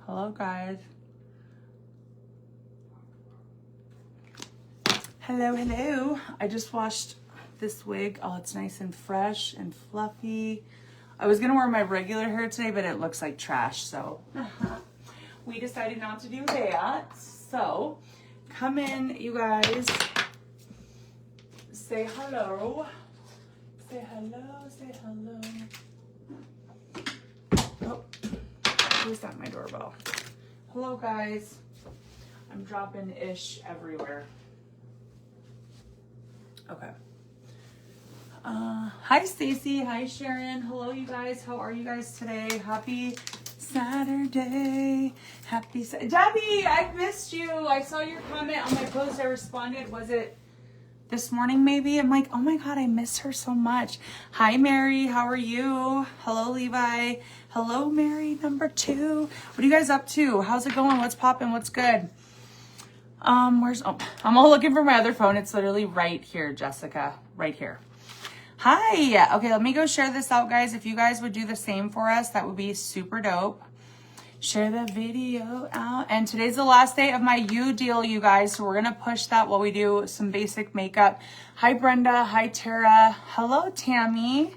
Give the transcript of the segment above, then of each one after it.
Hello, guys. Hello, hello. I just washed this wig. Oh, it's nice and fresh and fluffy. I was gonna wear my regular hair today, but it looks like trash, so we decided not to do that. So come in, you guys. Say hello. Say hello, say hello. Oh, who's at my doorbell? Hello, guys. I'm dropping ish everywhere. Okay. Hi, Stacy. Hi, Sharon. Hello, you guys. How are you guys today? Happy Saturday. Happy Debbie, I missed you. I saw your comment on my post. I responded. Was it this morning maybe? I'm like, oh my God, I miss her so much. Hi, Mary. How are you? Hello, Levi. Hello, Mary, number 2. What are you guys up to? How's it going? What's popping? What's good? I'm all looking for my other phone. It's literally right here, Jessica. Right here. Hi. Okay, let me go share this out, guys. If you guys would do the same for us, that would be super dope. Share the video out. And today's the last day of my U deal, you guys. So we're going to push that while we do some basic makeup. Hi, Brenda. Hi, Tara. Hello, Tammy.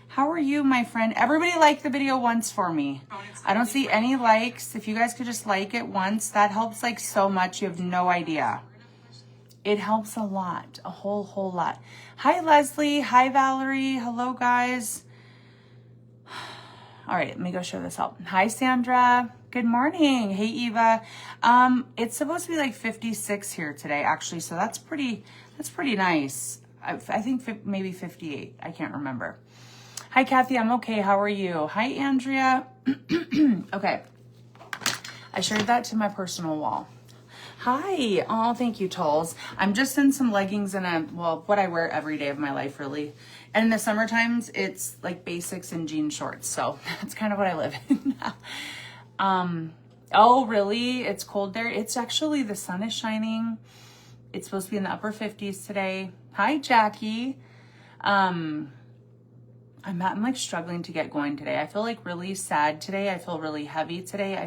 How are you, my friend? Everybody like the video once for me. I don't see any likes. If you guys could just like it once, that helps like so much. You have no idea. It helps a lot, a whole lot. Hi, Leslie. Hi, Valerie. Hello, guys. All right, let me go show this out. Hi, Sandra. Good morning. Hey, Eva. It's supposed to be like 56 here today, actually. So that's pretty nice. I think maybe 58. I can't remember. Hi, Kathy. I'm okay. How are you? Hi, Andrea. Okay. I shared that to my personal wall. Hi. Oh, thank you, Tolls. I'm just in some leggings and what I wear every day of my life, really. And in the summer times, it's like basics and jean shorts. So that's kind of what I live in now. Oh, really? It's cold there? It's actually, the sun is shining. It's supposed to be in the upper 50s today. Hi, Jackie. I'm like struggling to get going today. I feel like really sad today. I feel really heavy today.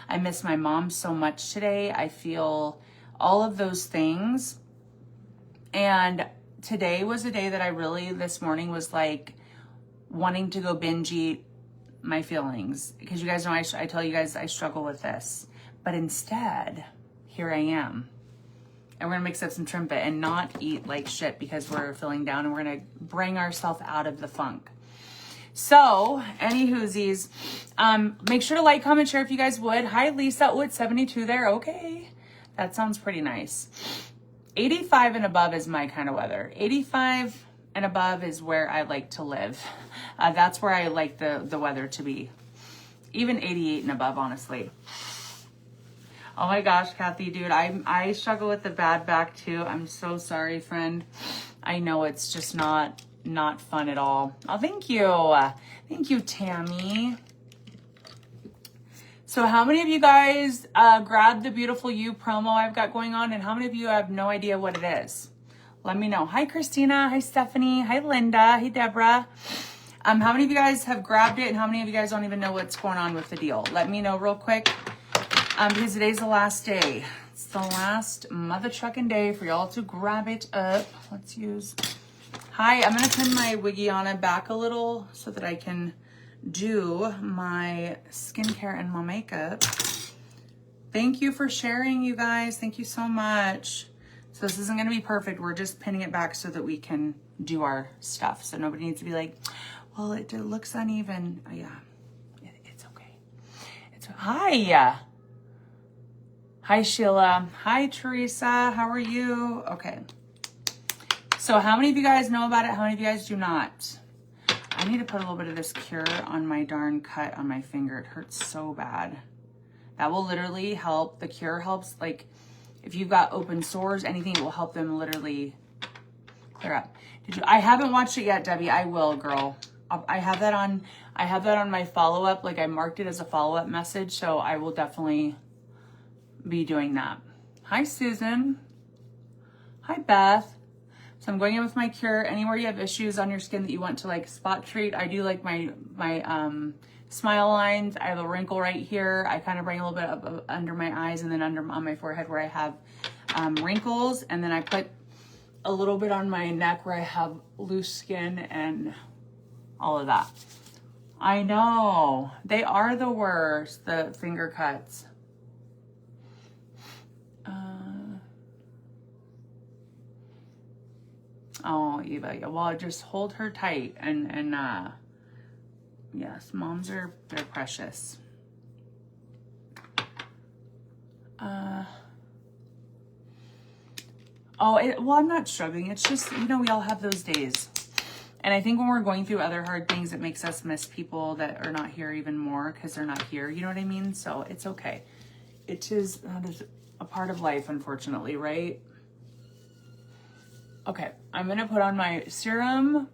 I miss my mom so much today. I feel all of those things. And today was a day that this morning was like wanting to go binge eat my feelings. Because you guys know, I tell you guys I struggle with this. But instead, here I am. And we're gonna mix up some Trimpet and not eat like shit because we're feeling down, and we're gonna bring ourselves out of the funk. So, any whoosies, make sure to like, comment, share if you guys would. Hi, Lisa. Oh, it's 72 there. Okay. That sounds pretty nice. 85 and above is my kind of weather. 85 and above is where I like to live. That's where I like the weather to be. Even 88 and above, honestly. Oh my gosh, Kathy, dude, I struggle with the bad back too. I'm so sorry, friend. I know it's just not fun at all. Oh, thank you. Thank you, Tammy. So how many of you guys grabbed the Beautiful You promo I've got going on, and how many of you have no idea what it is? Let me know. Hi, Christina. Hi, Stephanie. Hi, Linda. Hey, Deborah. How many of you guys have grabbed it, and how many of you guys don't even know what's going on with the deal? Let me know real quick. Because today's the last day. It's the last mother trucking day for y'all to grab it up. Let's use. Hi, I'm going to pin my Wiggiana back a little so that I can do my skincare and my makeup. Thank you for sharing, you guys. Thank you so much. So this isn't going to be perfect. We're just pinning it back so that we can do our stuff. So nobody needs to be like, well, it looks uneven. Oh, yeah, it's okay. Hi. Hi, Sheila. Hi, Teresa. How are you? Okay. So how many of you guys know about it? How many of you guys do not? I need to put a little bit of this cure on my darn cut on my finger. It hurts so bad. That will literally help. The cure helps, like, if you've got open sores, anything, it will help them literally clear up. I haven't watched it yet, Debbie. I will, girl. I have that on my follow-up. Like, I marked it as a follow-up message, so I will definitely be doing that. Hi, Susan. Hi, Beth. So I'm going in with my cure. Anywhere you have issues on your skin that you want to like spot treat, I do like my smile lines. I have a wrinkle right here. I kind of bring a little bit up under my eyes and then under on my forehead where I have wrinkles. And then I put a little bit on my neck where I have loose skin and all of that. I know. They are the worst, the finger cuts. Oh, Eva, yeah, well, just hold her tight and yes, moms they're precious. Well, I'm not struggling. It's just, you know, we all have those days. And I think when we're going through other hard things, it makes us miss people that are not here even more because they're not here. You know what I mean? So it's okay. It is, that is a part of life, unfortunately, right? Okay, I'm going to put on my serum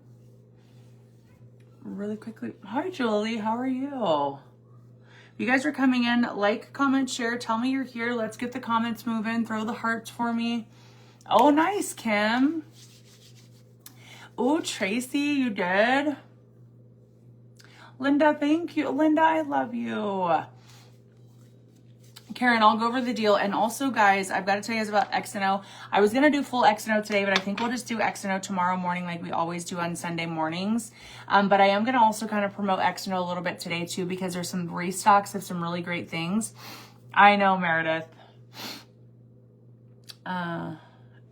really quickly. Hi, Julie. How are you? You guys are coming in. Like, comment, share. Tell me you're here. Let's get the comments moving. Throw the hearts for me. Oh, nice, Kim. Oh, Tracy, you did. Linda, thank you. Linda, I love you. Karen, I'll go over the deal. And also, guys, I've got to tell you guys about XNO. I was going to do full XNO today, but I think we'll just do XNO tomorrow morning like we always do on Sunday mornings. But I am going to also kind of promote XNO a little bit today, too, because there's some restocks of some really great things. I know, Meredith.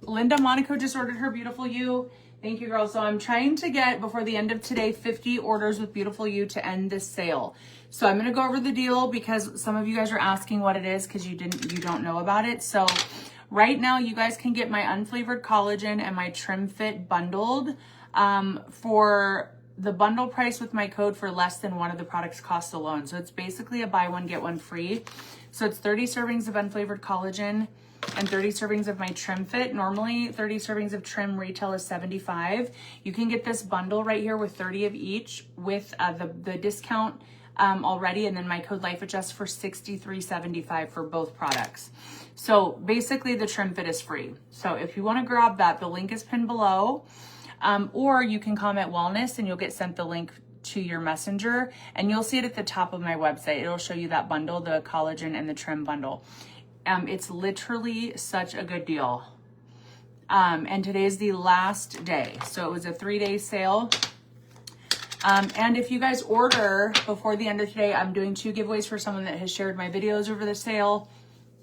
Linda Monaco just ordered her Beautiful You. Thank you, girl. So I'm trying to get, before the end of today, 50 orders with Beautiful You to end this sale. So I'm going to go over the deal because some of you guys are asking what it is because you don't know about it. So right now you guys can get my unflavored collagen and my Trim Fit bundled for the bundle price with my code for less than one of the products cost alone. So it's basically a buy one, get one free. So it's 30 servings of unflavored collagen and 30 servings of my Trim Fit. Normally 30 servings of Trim retail is $75. You can get this bundle right here with 30 of each with the discount already, and then my code LifeAdjust for $63.75 for both products. So basically the Trim Fit is free. So if you want to grab that, the link is pinned below, or you can comment wellness and you'll get sent the link to your messenger, and you'll see it at the top of my website. It'll show you that bundle, the collagen and the Trim bundle. It's literally such a good deal. And today's the last day. So it was a 3-day sale. And if you guys order before the end of today, I'm doing 2 giveaways for someone that has shared my videos over the sale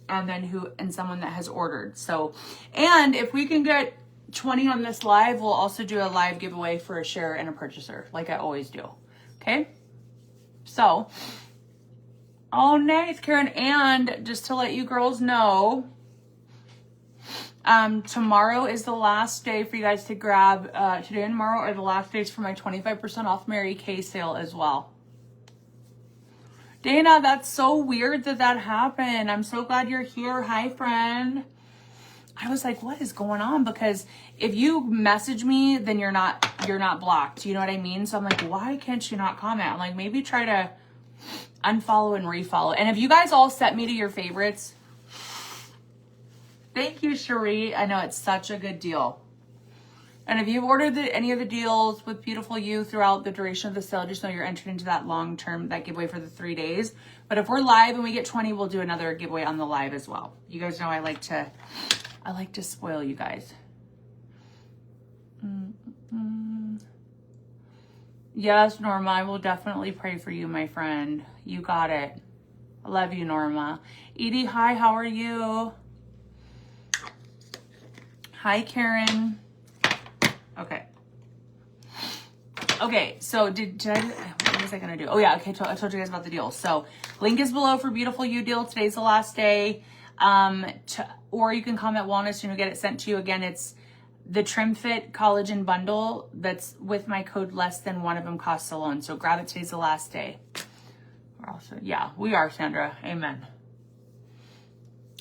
and someone that has ordered. So, and if we can get 20 on this live, we'll also do a live giveaway for a share and a purchaser like I always do. Okay. So, oh, nice, Karen. And just to let you girls know, tomorrow is the last day for you guys to grab, today and tomorrow are the last days for my 25% off Mary Kay sale as well. Dana, that's so weird that happened. I'm so glad you're here. Hi, friend. I was like, what is going on? Because if you message me, then you're not blocked. You know what I mean? So I'm like, why can't you not comment? I'm like, maybe try to unfollow and refollow. And if you guys all set me to your favorites, thank you, Cherie. I know it's such a good deal. And if you've ordered any of the deals with Beautiful You throughout the duration of the sale, just know you're entered into that long-term, that giveaway for the 3 days. But if we're live and we get 20, we'll do another giveaway on the live as well. You guys know I like to spoil you guys. Yes, Norma, I will definitely pray for you, my friend. You got it. I love you, Norma. Edie, hi, how are you? Hi, Karen. Okay, so what was I gonna do? Oh yeah, okay, I told you guys about the deal. So link is below for Beautiful You deal. Today's the last day. Or you can comment wellness and you'll get it sent to you. Again, it's the Trim Fit collagen bundle that's with my code less than one of them costs alone. So grab it, today's the last day. Yeah, we are, Sandra. Amen.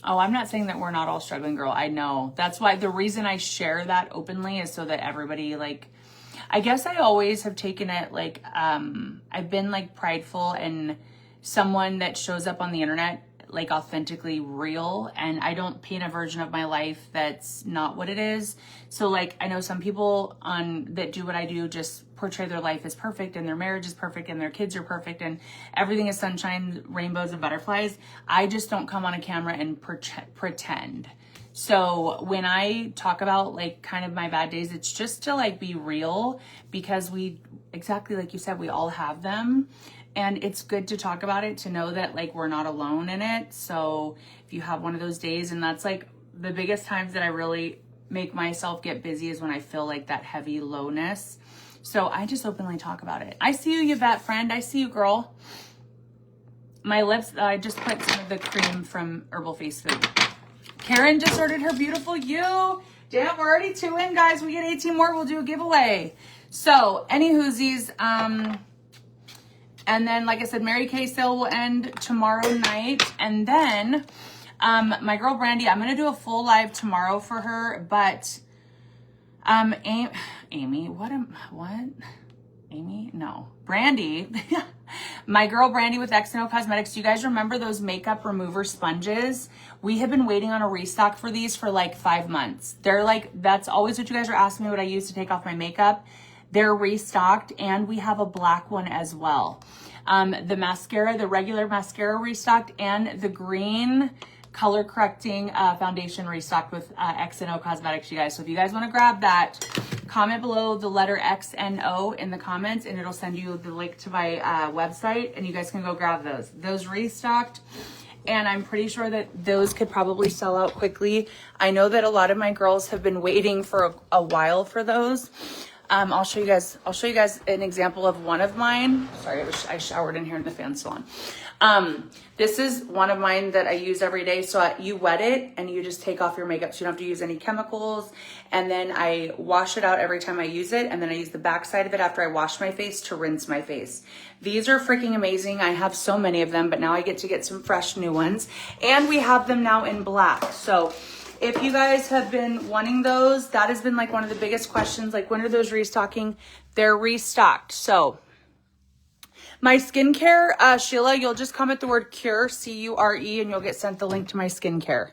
Oh, I'm not saying that we're not all struggling, girl. I know. That's why the reason I share that openly is so that everybody, like, I guess I always have taken it like, I've been like prideful, and someone that shows up on the internet like authentically real, and I don't paint a version of my life that's not what it is. So like, I know some people that do what I do just portray their life as perfect and their marriage is perfect and their kids are perfect and everything is sunshine, rainbows, and butterflies. I just don't come on a camera and pretend. So when I talk about like kind of my bad days, it's just to like be real, because exactly like you said, we all have them. And it's good to talk about it, to know that like we're not alone in it. So if you have one of those days, and that's like the biggest times that I really make myself get busy is when I feel like that heavy lowness. So I just openly talk about it. I see you, Yvette friend. I see you, girl. My lips, I just put some of the cream from Herbal Face Food. Karen just ordered her beautiful you. Damn, we're already 2 in, guys. We get 18 more, we'll do a giveaway. So any whoosies, and then, like I said, Mary Kay sale will end tomorrow night. And then my girl Brandy, I'm going to do a full live tomorrow for her. But Amy, what? Amy? No. Brandy. My girl Brandy with X&O Cosmetics. Do you guys remember those makeup remover sponges? We have been waiting on a restock for these for like 5 months. They're like, that's always what you guys are asking me, what I use to take off my makeup. They're restocked, and we have a black one as well. The mascara, the regular mascara restocked, and the green color correcting foundation restocked with X&O Cosmetics, you guys. So if you guys want to grab that, comment below the letter X&O in the comments, and it'll send you the link to my website, and you guys can go grab those. Those restocked, and I'm pretty sure that those could probably sell out quickly. I know that a lot of my girls have been waiting for a while for those. I'll show you guys an example of one of mine. Sorry, I showered in here in the fan salon. This is one of mine that I use every day. So you wet it and you just take off your makeup. So you don't have to use any chemicals. And then I wash it out every time I use it. And then I use the back side of it after I wash my face to rinse my face. These are freaking amazing. I have so many of them, but now I get to get some fresh new ones. And we have them now in black. So if you guys have been wanting those, that has been like one of the biggest questions. Like, when are those restocking? They're restocked. So my skincare, Sheila, you'll just comment the word CURE, C-U-R-E, and you'll get sent the link to my skincare.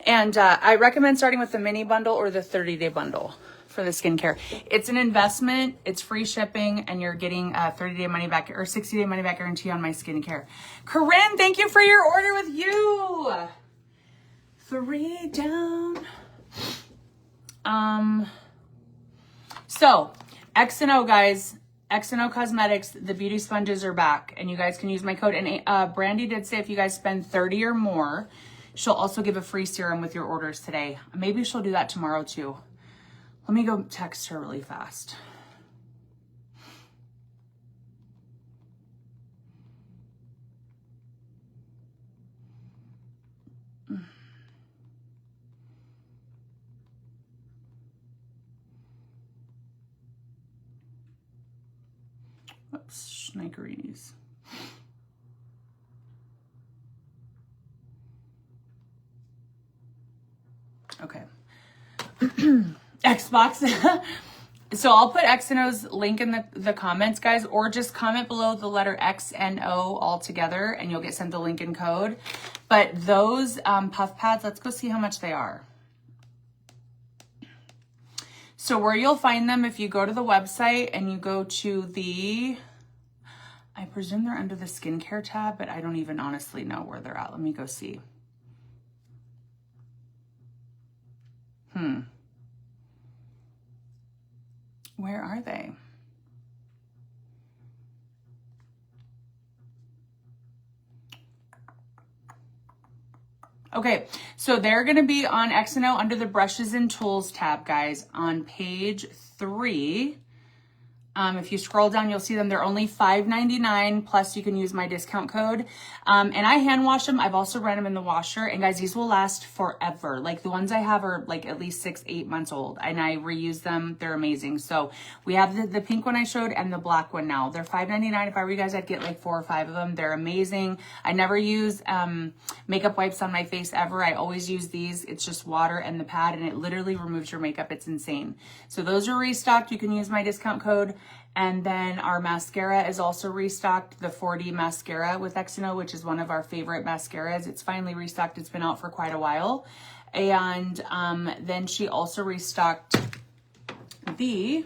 And I recommend starting with the mini bundle or the 30-day bundle for the skincare. It's an investment, it's free shipping, and you're getting a 30-day money back or 60-day money back guarantee on my skincare. Corinne, thank you for your order with you. 3 down. So X&O, guys, X&O Cosmetics, the beauty sponges are back, and you guys can use my code. And Brandy did say if you guys spend 30 or more, she'll also give a free serum with your orders today. Maybe she'll do that tomorrow too. Let me go text her really fast. Oops, schnikerinis. Okay. Xbox. So I'll put X&O's link in the comments, guys, or just comment below the letter X&O all together, and you'll get sent the link and code. But those puff pads, let's go see how much they are. So where you'll find them, if you go to the website and you go to the, I presume they're under the skincare tab, but I don't even honestly know where they're at. Let me go see. Where are they? Okay, so they're going to be on X&O under the brushes and tools tab, guys, on page 3. If you scroll down, you'll see them. They're only $5.99, plus you can use my discount code. And I hand wash them. I've also ran them in the washer. And guys, these will last forever. Like, the ones I have are like at least 6-8 months old, and I reuse them. They're amazing. So we have the pink one I showed and the black one now. They're $5.99. If I were you guys, I'd get like 4 or 5 of them. They're amazing. I never use makeup wipes on my face ever. I always use these. It's just water and the pad, and it literally removes your makeup. It's insane. So those are restocked. You can use my discount code. And then our mascara is also restocked, the 4D mascara with XNO, which is one of our favorite mascaras. It's finally restocked. It's been out for quite a while. And then she also restocked the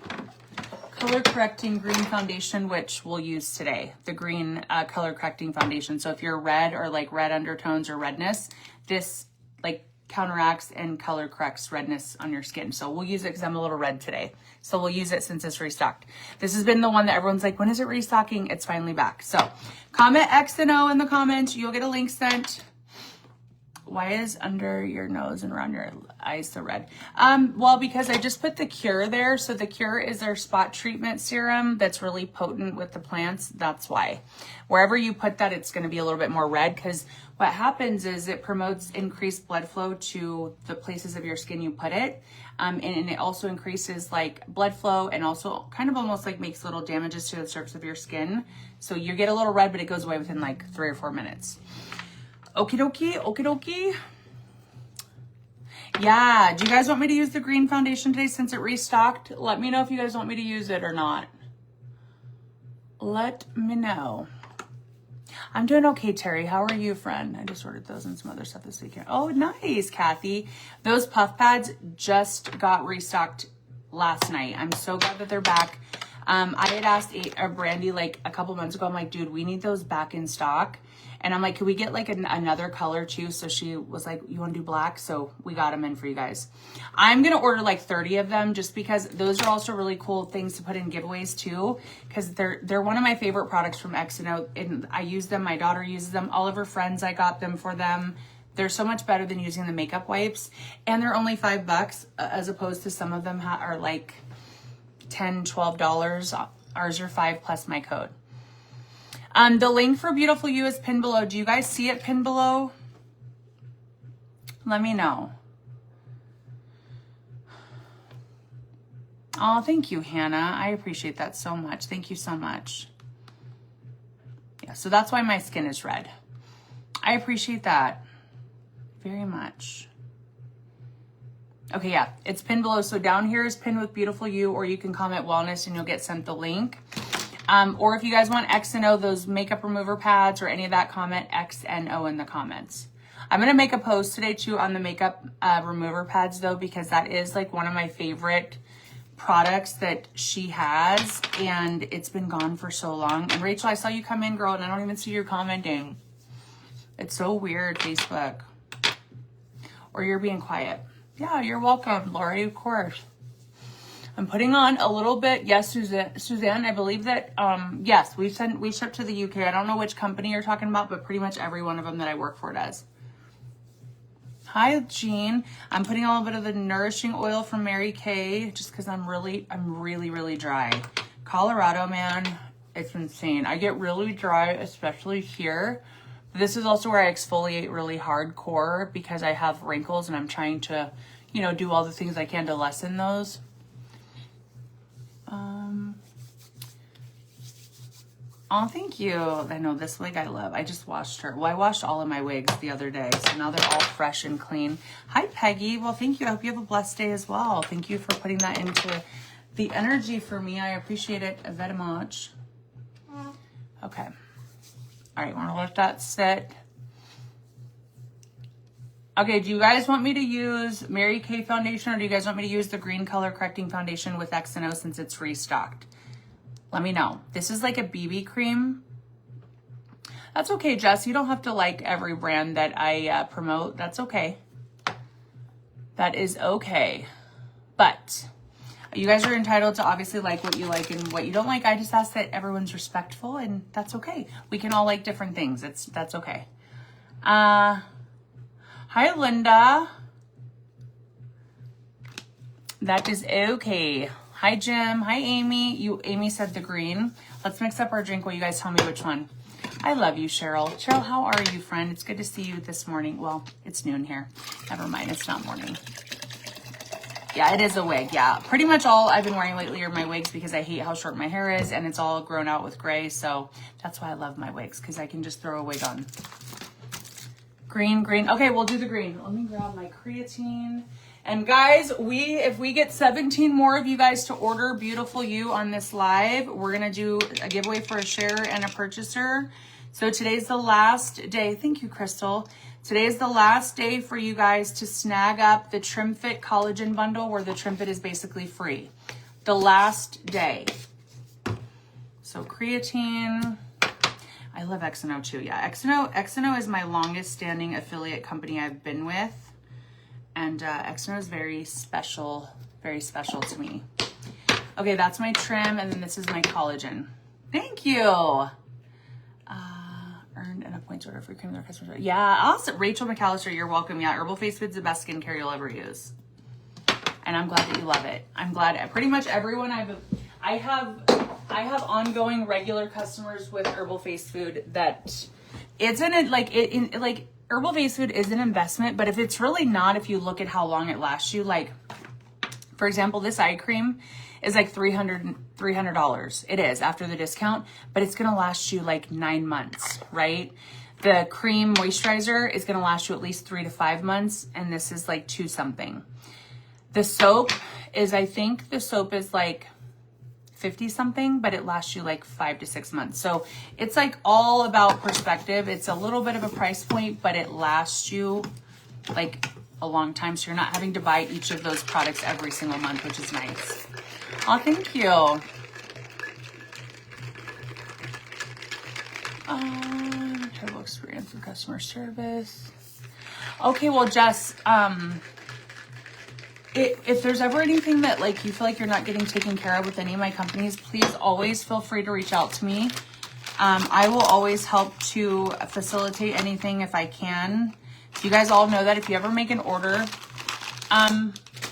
color correcting green foundation, which we'll use today, the green color correcting foundation. So if you're red or like red undertones or redness, this like counteracts and color corrects redness on your skin. So we'll use it because I'm a little red today. So we'll use it since it's restocked. This has been the one that everyone's like, when is it restocking? It's finally back. So comment X and O in the comments. You'll get a link sent. Why is under your nose and around your eyes so red? Well, because I just put the Cure there. So the Cure is our spot treatment serum that's really potent with the plants. That's why. Wherever you put that, it's going to be a little bit more red, because what happens is it promotes increased blood flow to the places of your skin you put it. And it also increases like blood flow, and also kind of almost like makes little damages to the surface of your skin. So you get a little red, but it goes away within like 3 or 4 minutes. Okie dokie, okie dokie. Yeah, do you guys want me to use the green foundation today since it restocked? Let me know if you guys want me to use it or not. Let me know. I'm doing okay, Terry. How are you, friend? I just ordered those and some other stuff this weekend. Oh, nice, Kathy. Those puff pads just got restocked last night. I'm so glad that they're back. I had asked Brandy like a couple months ago. I'm like, dude, we need those back in stock. And I'm like, could we get like another color too? So she was like, you want to do black? So we got them in for you guys. I'm going to order like 30 of them just because those are also really cool things to put in giveaways too. Because they're one of my favorite products from XNO. And I use them. My daughter uses them. All of her friends, I got them for them. They're so much better than using the makeup wipes. And they're only $5 as opposed to some of them are like $10, $12. Ours are $5 plus my code. The link for Beautiful You is pinned below. Do you guys see it pinned below? Let me know. Oh, thank you, Hannah. I appreciate that so much. Thank you so much. Yeah, so that's why my skin is red. I appreciate that very much. Okay, yeah, it's pinned below. So down here is pinned with Beautiful You, or you can comment wellness and you'll get sent the link. Or if you guys want X and O, those makeup remover pads or any of that, comment X and O in the comments. I'm going to make a post today too on the makeup remover pads though, because that is like one of my favorite products that she has, and it's been gone for so long. And Rachel, I saw you come in, girl, and I don't even see you commenting. It's so weird, Facebook. Or you're being quiet. Yeah, you're welcome, Lori, of course. I'm putting on a little bit. Yes, Suzanne, I believe that, yes, we ship to the UK. I don't know which company you're talking about, but pretty much every one of them that I work for does. Hi, Jean. I'm putting a little bit of the nourishing oil from Mary Kay just because I'm really dry. Colorado, man, it's insane. I get really dry, especially here. This is also where I exfoliate really hardcore because I have wrinkles and I'm trying to, you know, do all the things I can to lessen those. Oh, thank you. I know this wig I love. I just washed her. Well, I washed all of my wigs the other day, so now they're all fresh and clean. Hi, Peggy. Well, thank you. I hope you have a blessed day as well. Thank you for putting that into the energy for me. I appreciate it very much. Okay. All right, want to let that sit. Okay, do you guys want me to use Mary Kay foundation, or do you guys want me to use the green color correcting foundation with XNO since it's restocked? Let me know. This is like a BB cream. That's okay, Jess. You don't have to like every brand that I promote. That's okay. That is okay. But you guys are entitled to obviously like what you like and what you don't like. I just ask that everyone's respectful, and that's okay. We can all like different things. That's okay. Hi, Linda. That is okay. Hi, Jim. Hi, Amy. Amy said the green. Let's mix up our drink while you guys tell me which one. I love you, Cheryl. Cheryl, how are you, friend? It's good to see you this morning. Well, it's noon here. Never mind. It's not morning. Yeah, it is a wig. Yeah, pretty much all I've been wearing lately are my wigs because I hate how short my hair is and it's all grown out with gray. So that's why I love my wigs, because I can just throw a wig on. Green. Okay, we'll do the green. Let me grab my creatine. And guys, if we get 17 more of you guys to order Beautiful You on this live, we're going to do a giveaway for a share and a purchaser. So today's the last day. Thank you, Crystal. Today is the last day for you guys to snag up the Trim Fit Collagen Bundle, where the Trim Fit is basically free. The last day. So creatine. I love XNO too. Yeah, XNO is my longest standing affiliate company I've been with. And XNO is very special to me. Okay, that's my trim, and then this is my collagen. Thank you. Earned enough points to order free cream with our customers. Yeah, awesome. Rachel McAllister, you're welcome. Yeah, Herbal Face Food's the best skincare you'll ever use. And I'm glad that you love it. I'm glad pretty much everyone I have ongoing regular customers with Herbal Face Food that isn't like Herbal Face Food is an investment, but if it's really not, if you look at how long it lasts you, like for example, this eye cream is like $300. It is after the discount, but it's going to last you like 9 months, right? The cream moisturizer is going to last you at least 3 to 5 months. And this is like 2 something. The soap is, I think the soap is like 50 something, but it lasts you like 5 to 6 months. So it's like all about perspective. It's a little bit of a price point, but it lasts you like a long time. So you're not having to buy each of those products every single month, which is nice. Oh, thank you. Terrible experience with customer service. Okay, well, Jess, if there's ever anything that like you feel like you're not getting taken care of with any of my companies, please always feel free to reach out to me. I will always help to facilitate anything if I can. You guys all know that if you ever make an order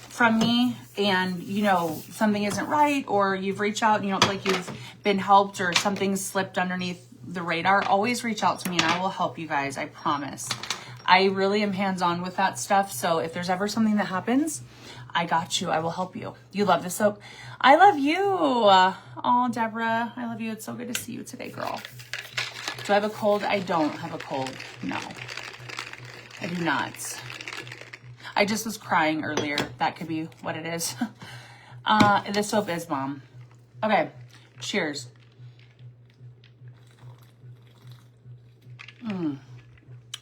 from me and you know something isn't right, or you've reached out and you don't feel like you've been helped, or something's slipped underneath the radar, always reach out to me and I will help you guys. I promise. I really am hands-on with that stuff. So if there's ever something that happens, I got you. I will help you. You love this soap. I love you. Oh, Deborah, I love you. It's so good to see you today, girl. Do I have a cold? I don't have a cold. No, I do not. I just was crying earlier. That could be what it is. This soap is bomb. Okay, cheers.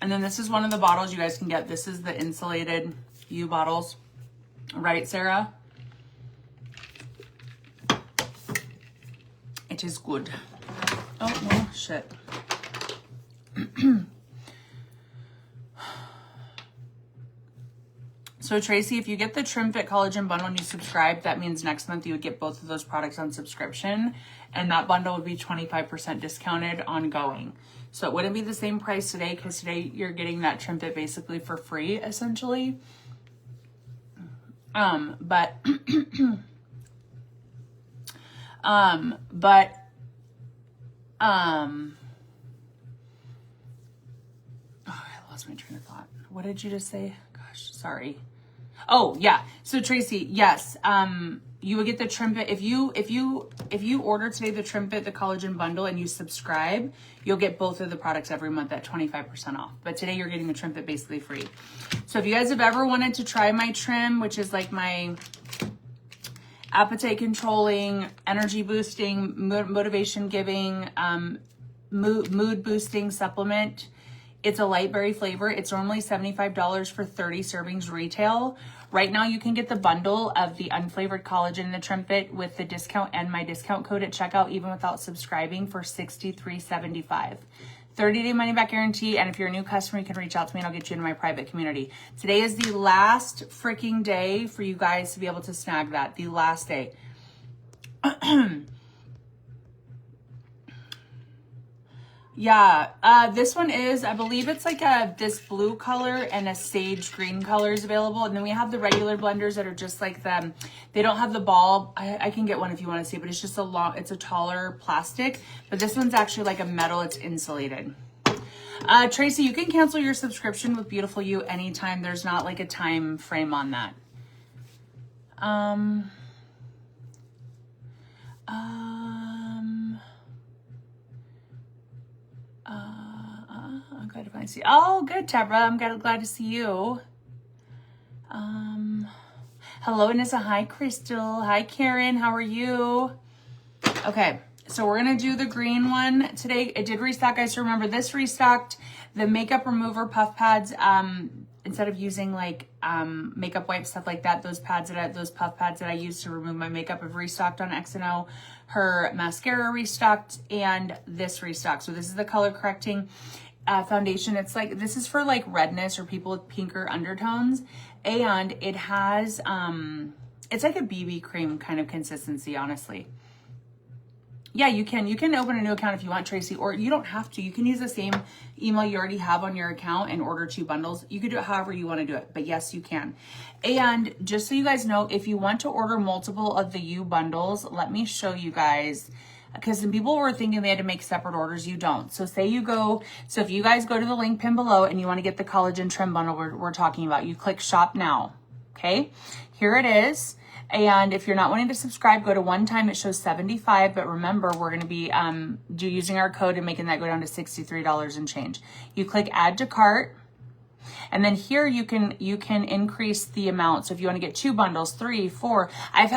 And then this is one of the bottles you guys can get. This is the insulated U bottles. Right, Sarah? It is good. Oh, well, shit. So Tracy, if you get the Trim Fit Collagen bundle and you subscribe, that means next month you would get both of those products on subscription, and that bundle would be 25% discounted ongoing. So it wouldn't be the same price today, because today you're getting that Trim Fit basically for free, essentially. But oh, I lost my train of thought. What did you just say? Gosh, sorry. Oh, yeah. So Tracy, yes. You would get the Trim Fit. If you order today the Trim Fit, the collagen bundle, and you subscribe, you'll get both of the products every month at 25% off. But today you're getting the Trim Fit basically free. So if you guys have ever wanted to try my trim, which is like my appetite controlling, energy boosting, motivation giving, mood boosting supplement, it's a light berry flavor. It's normally $75 for 30 servings retail. Right now, you can get the bundle of the unflavored collagen and the Trim Fit with the discount and my discount code at checkout, even without subscribing, for $63.75. 30-day money-back guarantee, and if you're a new customer, you can reach out to me and I'll get you into my private community. Today is the last freaking day for you guys to be able to snag that. The last day. Yeah, this one is, I believe it's like this blue color and a sage green color is available. And then we have the regular blenders that are just like them. They don't have the ball. I can get one if you want to see, but it's just it's a taller plastic. But this one's actually like a metal. It's insulated. Tracy, you can cancel your subscription with Beautiful You anytime. There's not like a time frame on that. I'm glad to finally see. Oh, good, Deborah. I'm glad to see you. Hello, Anissa. Hi, Crystal. Hi, Karen. How are you? Okay, so we're going to do the green one today. It did restock, guys. So remember, this restocked the makeup remover puff pads. Instead of using like makeup wipes, stuff like that, those puff pads that I use to remove my makeup have restocked on X&O. Her mascara restocked, and this restocked. So this is the color correcting foundation. It's like, this is for like redness or people with pinker undertones, and it has it's like a BB cream kind of consistency, honestly. Yeah, you can open a new account if you want, Tracy, or you don't have to. You can use the same email you already have on your account and order 2 bundles. You could do it however you want to do it, but yes, you can. And just so you guys know, if you want to order multiple of the U bundles, let me show you guys, because some people were thinking they had to make separate orders. You don't. So if you guys go to the link pin below and you want to get the collagen trim bundle we're talking about, you click shop now. Okay, here it is. And if you're not wanting to subscribe, go to one time. It shows $75, but remember, we're going to be using our code and making that go down to $63 and change. You click add to cart, and then here you can increase the amount. So if you want to get 2 bundles, 3, 4, I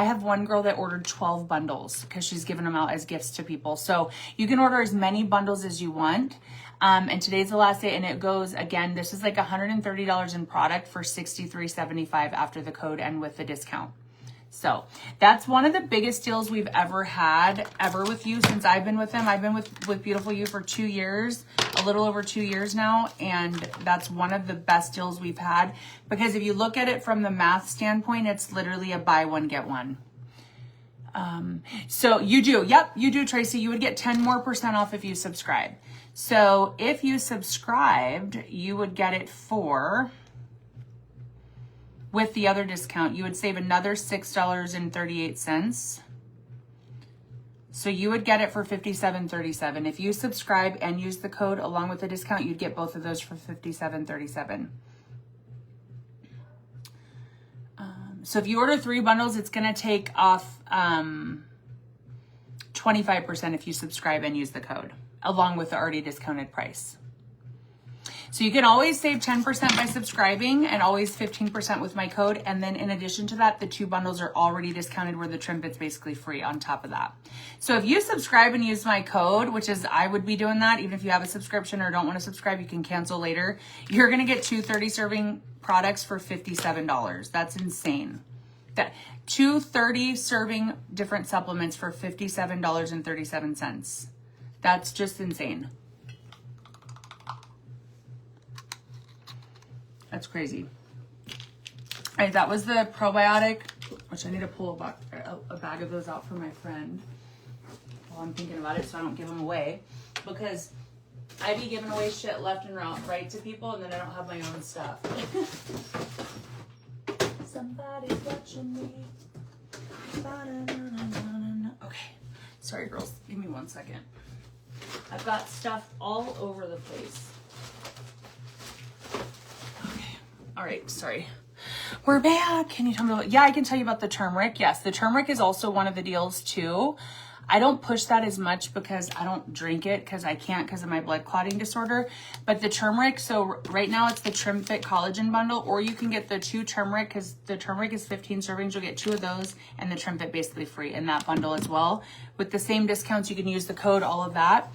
have one girl that ordered 12 bundles because she's given them out as gifts to people. So you can order as many bundles as you want. And today's the last day, and it goes, again, this is like $130 in product for $63.75 after the code and with the discount. So that's one of the biggest deals we've ever had with you since I've been with them. I've been with Beautiful You for 2 years, a little over 2 years now. And that's one of the best deals we've had, because if you look at it from the math standpoint, it's literally a buy one, get one. So you do, Tracy. You would get 10% more off if you subscribe. So if you subscribed, you would get it with the other discount, you would save another $6.38. So you would get it for $57.37. If you subscribe and use the code along with the discount, you'd get both of those for $57.37. So if you order 3 bundles, it's going to take off 25% if you subscribe and use the code, along with the already discounted price. So you can always save 10% by subscribing, and always 15% with my code. And then in addition to that, the 2 bundles are already discounted, where the trim bit's basically free on top of that. So if you subscribe and use my code, which is, I would be doing that, even if you have a subscription or don't want to subscribe, you can cancel later. You're going to get 2 30-serving products for $57. That's insane. That 2 30-serving different supplements for $57.37. That's just insane. That's crazy. All right, that was the probiotic, which I need to pull a bag of those out for my friend while I'm thinking about it, so I don't give them away, because I be giving away shit left and right to people, and then I don't have my own stuff. Somebody's watching me. Okay, sorry girls, give me 1 second. I've got stuff all over the place. All right, sorry. We're back. Can you tell me I can tell you about the turmeric. Yes, the turmeric is also one of the deals too. I don't push that as much because I don't drink it, because I can't because of my blood clotting disorder. But the turmeric, so right now it's the Trim Fit Collagen Bundle, or you can get the 2 turmeric, because the turmeric is 15 servings. You'll get 2 of those, and the Trim Fit basically free in that bundle as well. With the same discounts, you can use the code, all of that.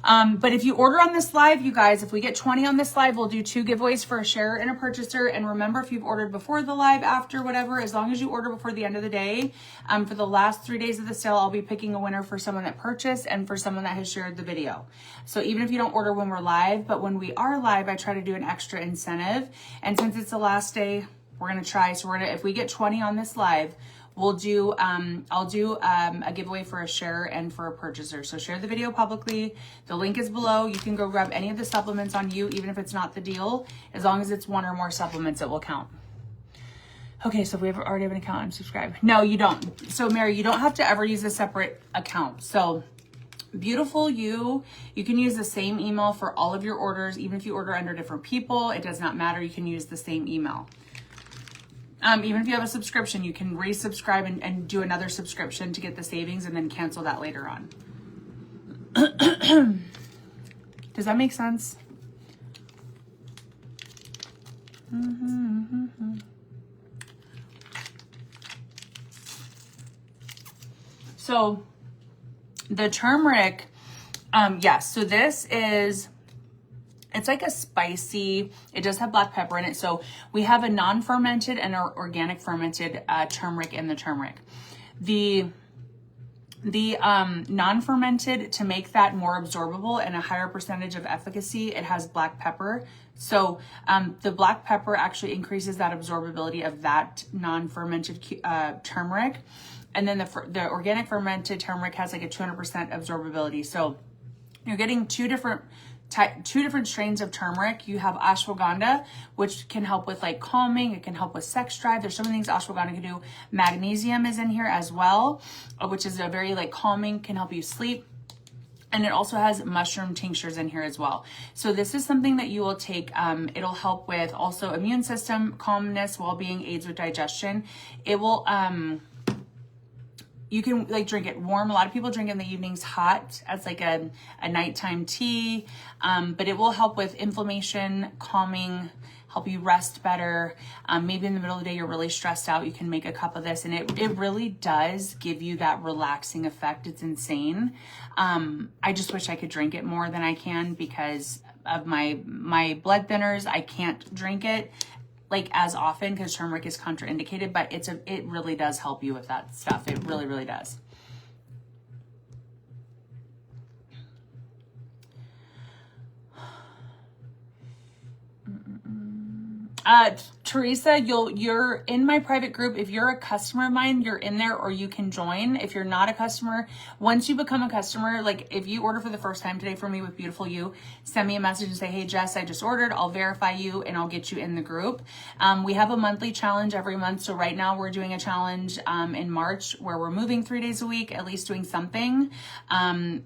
But if you order on this live, you guys, if we get 20 on this live, we'll do 2 giveaways for a sharer and a purchaser. And remember, if you've ordered before the live, after, whatever, as long as you order before the end of the day, for the last 3 days of the sale, I'll be picking a winner for someone that purchased and for someone that has shared the video. So even if you don't order when we're live, but when we are live, I try to do an extra incentive. And since it's the last day, we're going to try. So if we get 20 on this live, we'll do, I'll do a giveaway for a sharer and for a purchaser. So share the video publicly. The link is below. You can go grab any of the supplements on you, even if it's not the deal. As long as it's 1 or more supplements, it will count. Okay, so if we already have an account and subscribe. No, you don't. So Mary, you don't have to ever use a separate account. So Beautiful You can use the same email for all of your orders. Even if you order under different people, it does not matter. You can use the same email. Even if you have a subscription, you can resubscribe and do another subscription to get the savings and then cancel that later on. Does that make sense? So the turmeric, yes, so this is, it's like a spicy, it does have black pepper in it. So we have a non-fermented and an organic fermented turmeric in the turmeric. The non-fermented, to make that more absorbable and a higher percentage of efficacy, it has black pepper. So the black pepper actually increases that absorbability of that non-fermented turmeric. And then the organic fermented turmeric has like a 200% absorbability. So you're getting two different strains of turmeric. You have ashwagandha, which can help with like calming. It can help with sex drive. There's so many things ashwagandha can do. Magnesium is in here as well, which is a very like calming, can help you sleep. And it also has mushroom tinctures in here as well. So this is something that you will take. It'll help with also immune system, calmness, well-being, aids with digestion. It will, you can like drink it warm. A lot of people drink it in the evenings hot as like a nighttime tea. But it will help with inflammation, calming, help you rest better. Maybe in the middle of the day, you're really stressed out. You can make a cup of this and it really does give you that relaxing effect. It's insane. I just wish I could drink it more than I can because of my blood thinners. I can't drink it like as often because turmeric is contraindicated, but it really does help you with that stuff. It really, really does. Teresa, you're in my private group. If you're a customer of mine, you're in there or you can join. If you're not a customer, once you become a customer, like if you order for the first time today from me with Beautiful You, send me a message and say, hey, Jess, I just ordered. I'll verify you and I'll get you in the group. We have a monthly challenge every month. So right now we're doing a challenge in March where we're moving 3 days a week, at least doing something.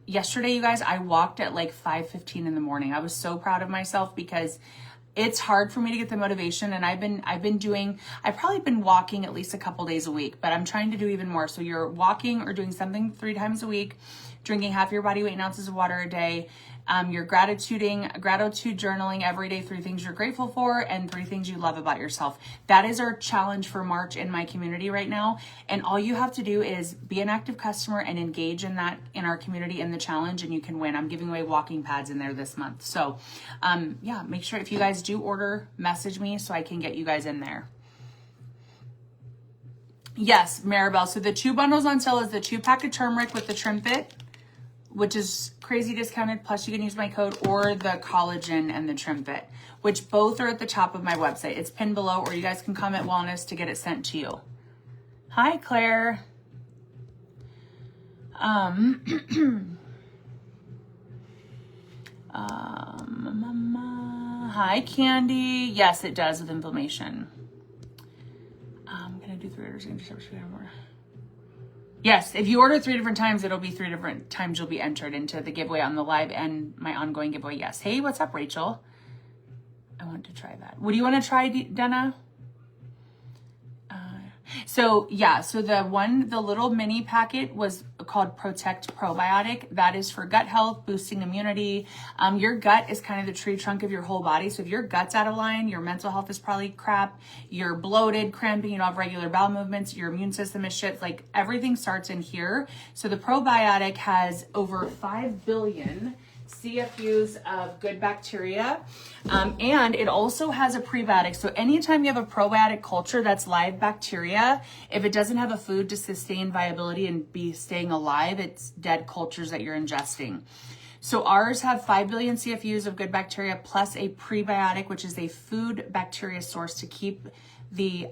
Yesterday, you guys, I walked at like 5:15 in the morning. I was so proud of myself because it's hard for me to get the motivation, and I've probably been walking at least a couple days a week, but I'm trying to do even more. So you're walking or doing something 3 times a week, drinking half your body weight in ounces of water a day. You're gratitude journaling every day, 3 things you're grateful for and 3 things you love about yourself. That is our challenge for March in my community right now. And all you have to do is be an active customer and engage in that in our community in the challenge, and you can win. I'm giving away walking pads in there this month. So yeah, make sure if you guys do order, message me so I can get you guys in there. Yes, Maribel. So the 2 bundles on sale is the 2-pack of turmeric with the Trimpet, which is crazy discounted, plus you can use my code, or the collagen and the Trimpet, which both are at the top of my website. It's pinned below, or you guys can comment wellness to get it sent to you. Hi, Claire. Hi, Candy. Yes, it does with inflammation. I'm gonna do 3 orders. Yes, if you order 3 different times, it'll be 3 different times you'll be entered into the giveaway on the live and my ongoing giveaway. Yes. Hey, what's up, Rachel? I want to try that. What do you want to try, Dana? So yeah, so the little mini packet was called Protect Probiotic. That is for gut health, boosting immunity. Your gut is kind of the tree trunk of your whole body. So if your gut's out of line, your mental health is probably crap. You're bloated, cramping, you don't have regular bowel movements, your immune system is shit. Like everything starts in here. So the probiotic has over 5 billion CFUs of good bacteria. And it also has a prebiotic. So anytime you have a probiotic culture that's live bacteria, if it doesn't have a food to sustain viability and be staying alive, it's dead cultures that you're ingesting. So ours have 5 billion CFUs of good bacteria plus a prebiotic, which is a food bacteria source to keep the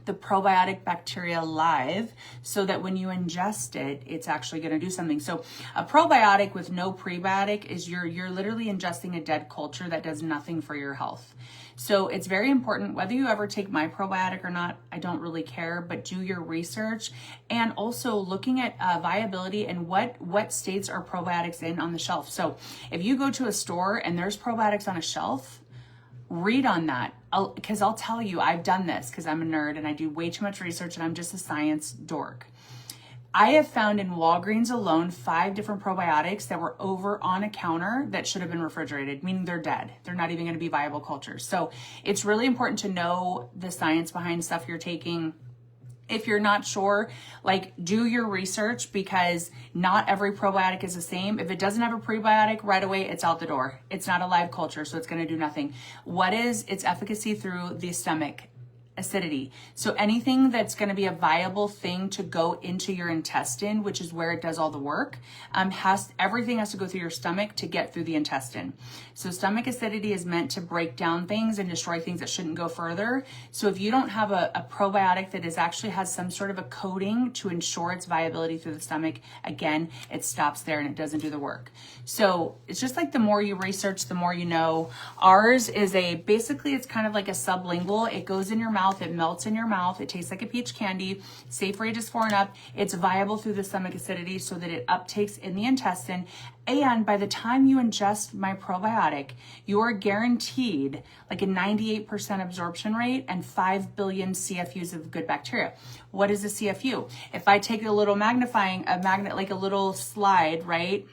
probiotic bacteria live so that when you ingest it, it's actually going to do something. So a probiotic with no prebiotic is you're literally ingesting a dead culture that does nothing for your health. So it's very important, whether you ever take my probiotic or not, I don't really care, but do your research and also looking at viability and what states are probiotics in on the shelf. So if you go to a store and there's probiotics on a shelf, read on that, because I'll tell you, I've done this because I'm a nerd and I do way too much research and I'm just a science dork. I have found in Walgreens alone 5 different probiotics that were over on a counter that should have been refrigerated, meaning they're dead. They're not even going to be viable cultures. So it's really important to know the science behind stuff you're taking. If you're not sure, like, do your research, because not every probiotic is the same. If it doesn't have a prebiotic right away, it's out the door. It's not a live culture, so it's going to do nothing. What is its efficacy? Through the stomach acidity. So anything that's going to be a viable thing to go into your intestine, which is where it does all the work, everything has to go through your stomach to get through the intestine. So stomach acidity is meant to break down things and destroy things that shouldn't go further. So if you don't have a probiotic that actually has some sort of a coating to ensure its viability through the stomach, again, it stops there and it doesn't do the work. So it's just like the more you research, the more you know. Ours is basically it's kind of like a sublingual. It goes in your mouth. It melts in your mouth. It tastes like a peach candy. Safe for ages 4 and up. It's viable through the stomach acidity so that it uptakes in the intestine. And by the time you ingest my probiotic, you're guaranteed like a 98% absorption rate and 5 billion CFUs of good bacteria. What is a CFU? If I take a little like a little slide, right?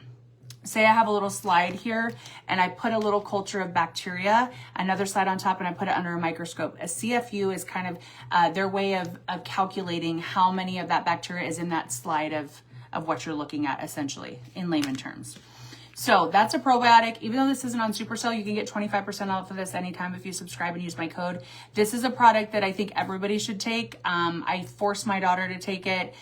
Say I have a little slide here and I put a little culture of bacteria, another slide on top, and I put it under a microscope. A CFU is kind of their way of calculating how many of that bacteria is in that slide of what you're looking at, essentially, in layman terms. So that's a probiotic. Even though this isn't on Supercell, you can get 25% off of this anytime if you subscribe and use my code. This is a product that I think everybody should take. I forced my daughter to take it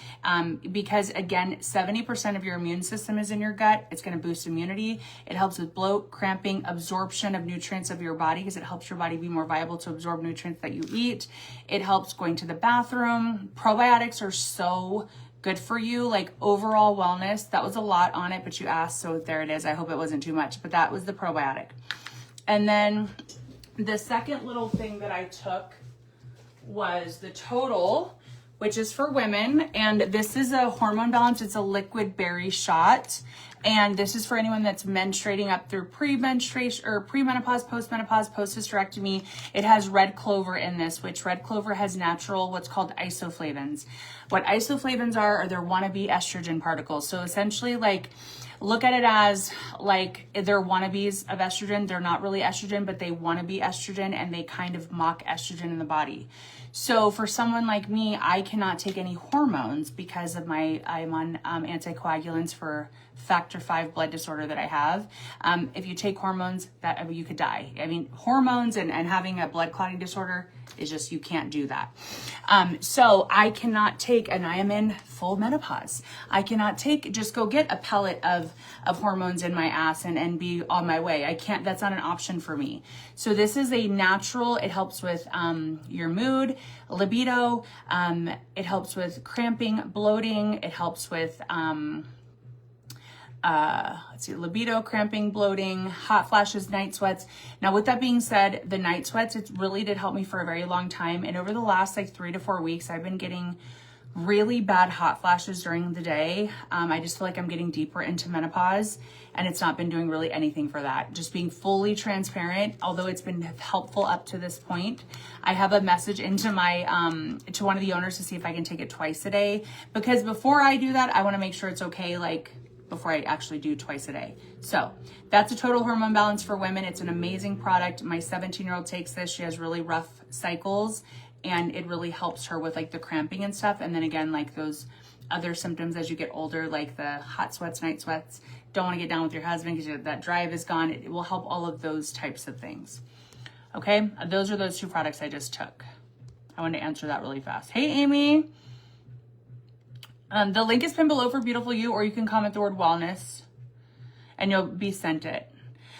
because, again, 70% of your immune system is in your gut. It's going to boost immunity. It helps with bloat, cramping, absorption of nutrients of your body because it helps your body be more viable to absorb nutrients that you eat. It helps going to the bathroom. Probiotics are so good for you, like overall wellness. That was a lot on it, but you asked, so there it is. I hope it wasn't too much, but that was the probiotic. And then the second little thing that I took was the Total, which is for women. And this is a hormone balance. It's a liquid berry shot. And this is for anyone that's menstruating up through pre-menstruation or premenopause, postmenopause, post-hysterectomy. It has red clover in this, which red clover has natural, what's called isoflavones. What isoflavones are they're wannabe estrogen particles. So essentially, like, look at it as like they're wannabes of estrogen. They're not really estrogen, but they want to be estrogen, and they kind of mock estrogen in the body. So for someone like me, I cannot take any hormones because of I'm on anticoagulants for factor V blood disorder that I have. If you take hormones, you could die. I mean, hormones and having a blood clotting disorder is just, you can't do that. So I cannot take, and I am in full menopause. I cannot just go get a pellet of hormones in my ass and be on my way. I can't, that's not an option for me. So this is a natural, it helps with your mood, libido, it helps with cramping, bloating, it helps with, libido, cramping, bloating, hot flashes, night sweats. Now, with that being said, the night sweats, it really did help me for a very long time. And over the last like 3 to 4 weeks, I've been getting really bad hot flashes during the day. I just feel like I'm getting deeper into menopause, and it's not been doing really anything for that. Just being fully transparent, although it's been helpful up to this point. I have a message into my, to one of the owners to see if I can take it twice a day, because before I do that, I want to make sure it's okay, like, before I actually do twice a day. So that's a Total Hormone Balance for women. It's an amazing product. My 17-year-old takes this. She has really rough cycles, and it really helps her with like the cramping and stuff. And then again, like those other symptoms as you get older, like the hot sweats, night sweats, don't want to get down with your husband because that drive is gone. It will help all of those types of things. Okay, those are those 2 products I just took. I wanted to answer that really fast. Hey, Amy. The link is pinned below for Beautiful You, or you can comment the word wellness and you'll be sent it.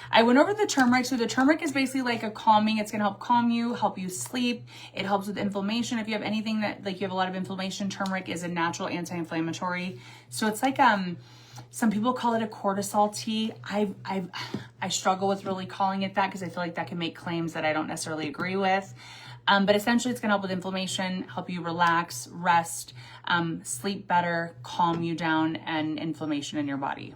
I went over the turmeric. So the turmeric is basically like a calming. It's going to help calm you, help you sleep. It helps with inflammation. If you have anything that, like, you have a lot of inflammation, turmeric is a natural anti-inflammatory. So it's like, some people call it a cortisol tea. I struggle with really calling it that because I feel like that can make claims that I don't necessarily agree with. But essentially it's going to help with inflammation, help you relax, rest, sleep better, calm you down, and inflammation in your body.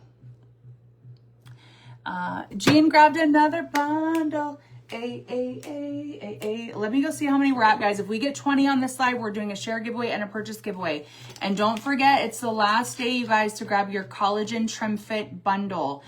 Jean grabbed another bundle. Let me go see how many we're at, guys. If we get 20 on this slide, we're doing a share giveaway and a purchase giveaway. And don't forget, it's the last day, you guys, to grab your Collagen Trim Fit bundle,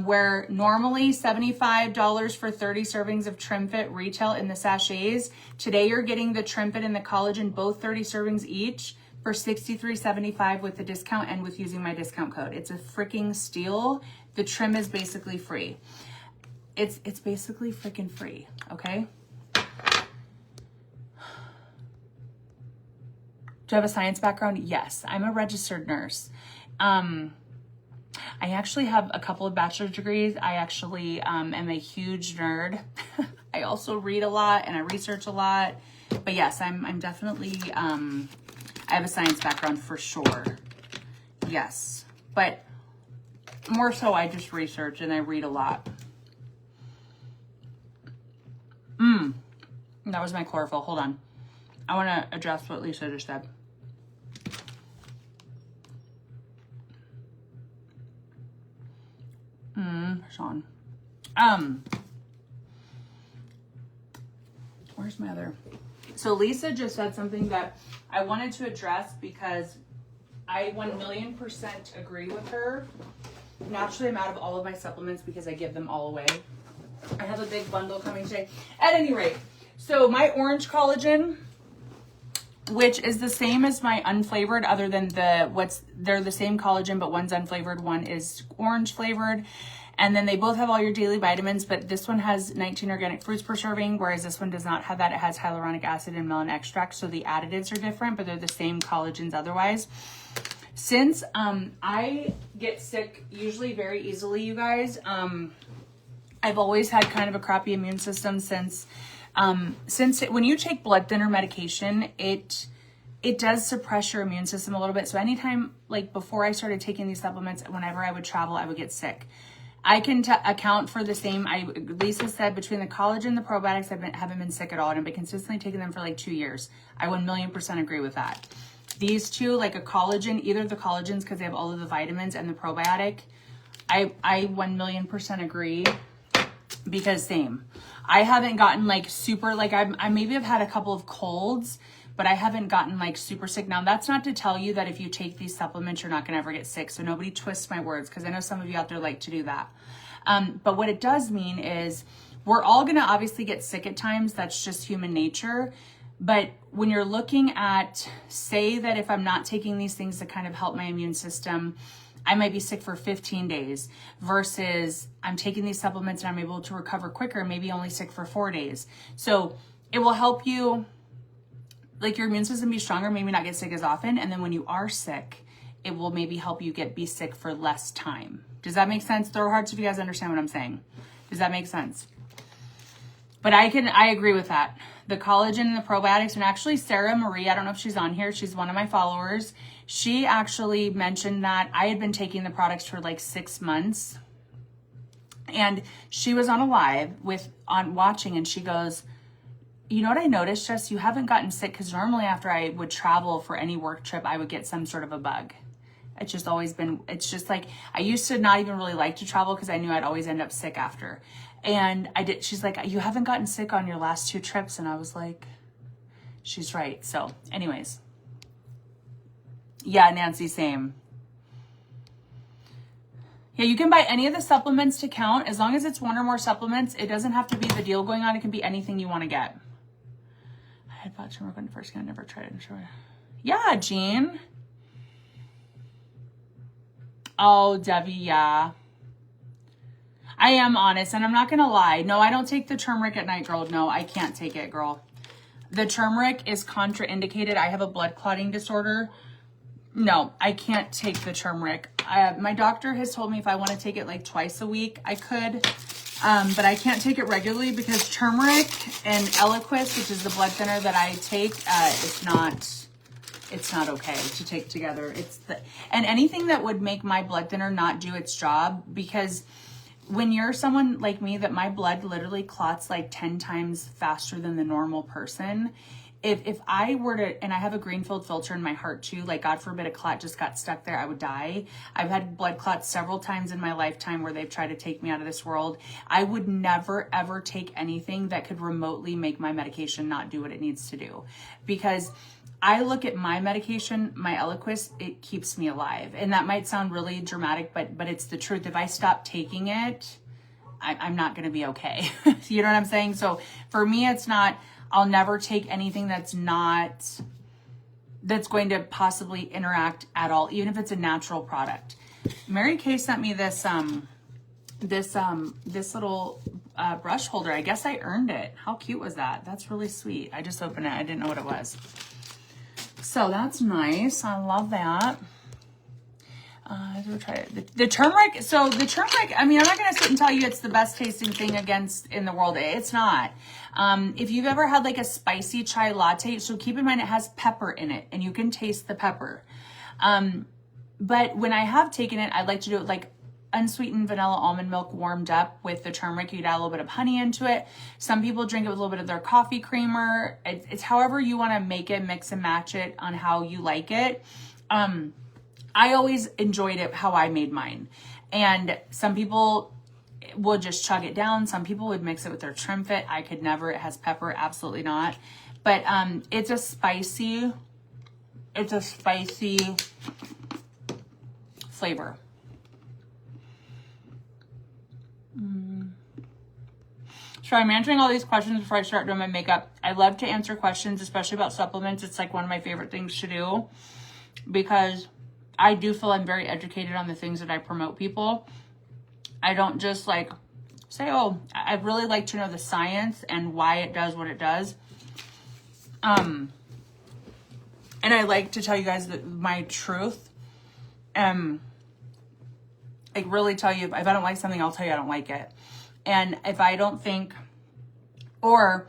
where normally $75 for 30 servings of Trim Fit retail in the sachets. Today, you're getting the Trim Fit and the collagen, both 30 servings each, for $63.75 with the discount and with using my discount code. It's a freaking steal. The trim is basically free. It's basically freaking free, okay? Do you have a science background? Yes, I'm a registered nurse. I actually have a couple of bachelor's degrees. I actually am a huge nerd. I also read a lot and I research a lot. But yes, I'm definitely, I have a science background for sure. Yes, but more so I just research and I read a lot. That was my chlorophyll. Hold on. I want to address what Lisa just said. Sean. Where's my other? So Lisa just said something that I wanted to address because I 1,000,000% agree with her. Naturally, I'm out of all of my supplements because I give them all away. I have a big bundle coming today. At any rate, so my orange collagen, which is the same as my unflavored, other than they're the same collagen, but one's unflavored, one is orange flavored. And then they both have all your daily vitamins, but this one has 19 organic fruits per serving, whereas this one does not have that. It has hyaluronic acid and melon extract, so the additives are different, but they're the same collagens otherwise. Since I get sick usually very easily, you guys, I've always had kind of a crappy immune system since when you take blood thinner medication, it does suppress your immune system a little bit. So anytime, like before I started taking these supplements, whenever I would travel, I would get sick. I can account for the same. Lisa said between the collagen and the probiotics, haven't been sick at all, and I've been consistently taking them for like 2 years. I 1,000,000% agree with that. These two, like a collagen, either the collagens because they have all of the vitamins and the probiotic, I 1,000,000% agree because same. I haven't gotten like super, like I maybe have had a couple of colds, but I haven't gotten like super sick. Now that's not to tell you that if you take these supplements, you're not gonna ever get sick. So nobody twists my words because I know some of you out there like to do that. But what it does mean is we're all gonna obviously get sick at times. That's just human nature. But when you're looking at, say that if I'm not taking these things to kind of help my immune system, I might be sick for 15 days versus I'm taking these supplements and I'm able to recover quicker, maybe only sick for 4 days. So it will help you, like your immune system be stronger, maybe not get sick as often. And then when you are sick, it will maybe help you be sick for less time. Does that make sense? Throw hearts if you guys understand what I'm saying. Does that make sense? But I agree with that. The collagen and the probiotics, and actually Sarah Marie, I don't know if she's on here. She's one of my followers. She actually mentioned that I had been taking the products for like 6 months. And she was on a live watching, and she goes, you know what I noticed, Jess? You haven't gotten sick, because normally after I would travel for any work trip, I would get some sort of a bug. It's just always been, it's just like, I used to not even really like to travel because I knew I'd always end up sick after. And she's like, you haven't gotten sick on your last 2 trips. And I was like, she's right. So anyways. Yeah, Nancy, same. Yeah, you can buy any of the supplements to count. As long as it's 1 or more supplements, it doesn't have to be the deal going on. It can be anything you want to get. I had bought turmeric when first I never tried it. I'm sure. Yeah, Jean. Oh, Debbie, yeah. I am honest, and I'm not going to lie. No, I don't take the turmeric at night, girl. No, I can't take it, girl. The turmeric is contraindicated. I have a blood clotting disorder. No, I can't take the turmeric. My doctor has told me if I want to take it like twice a week, I could. But I can't take it regularly because turmeric and Eliquis, which is the blood thinner that I take, it's not okay to take together. And anything that would make my blood thinner not do its job, because when you're someone like me that my blood literally clots like 10 times faster than the normal person, if I were to, and I have a Greenfield filter in my heart too, like God forbid a clot just got stuck there, I would die. I've had blood clots several times in my lifetime where they've tried to take me out of this world. I would never ever take anything that could remotely make my medication not do what it needs to do, because I look at my medication, my Eliquis, it keeps me alive. And that might sound really dramatic, but it's the truth. If I stop taking it, I'm not going to be okay. You know what I'm saying? So for me, it's not, I'll never take anything that's going to possibly interact at all, even if it's a natural product. Mary Kay sent me this little brush holder. I guess I earned it. How cute was that? That's really sweet. I just opened it. I didn't know what it was. So that's nice. I love that. We'll try it. The turmeric. So the turmeric, I mean, I'm not going to sit and tell you it's the best tasting thing in the world. It's not. If you've ever had like a spicy chai latte, so keep in mind it has pepper in it and you can taste the pepper. But when I have taken it, I like to do it like unsweetened vanilla almond milk warmed up with the turmeric. You'd add a little bit of honey into it. Some people drink it with a little bit of their coffee creamer. It's however you want to make it, mix and match it on how you like it. I always enjoyed it how I made mine. And some people will just chug it down. Some people would mix it with their Trim Fit. I could never. It has pepper. Absolutely not. But it's a spicy flavor. So I'm answering all these questions before I start doing my makeup. I love to answer questions, especially about supplements. It's like one of my favorite things to do because I do feel I'm very educated on the things that I promote people. I don't just like say, oh, I'd really like to know the science and why it does what it does. And I like to tell you guys my truth. Like really tell you, if I don't like something, I'll tell you I don't like it. And if I don't think, or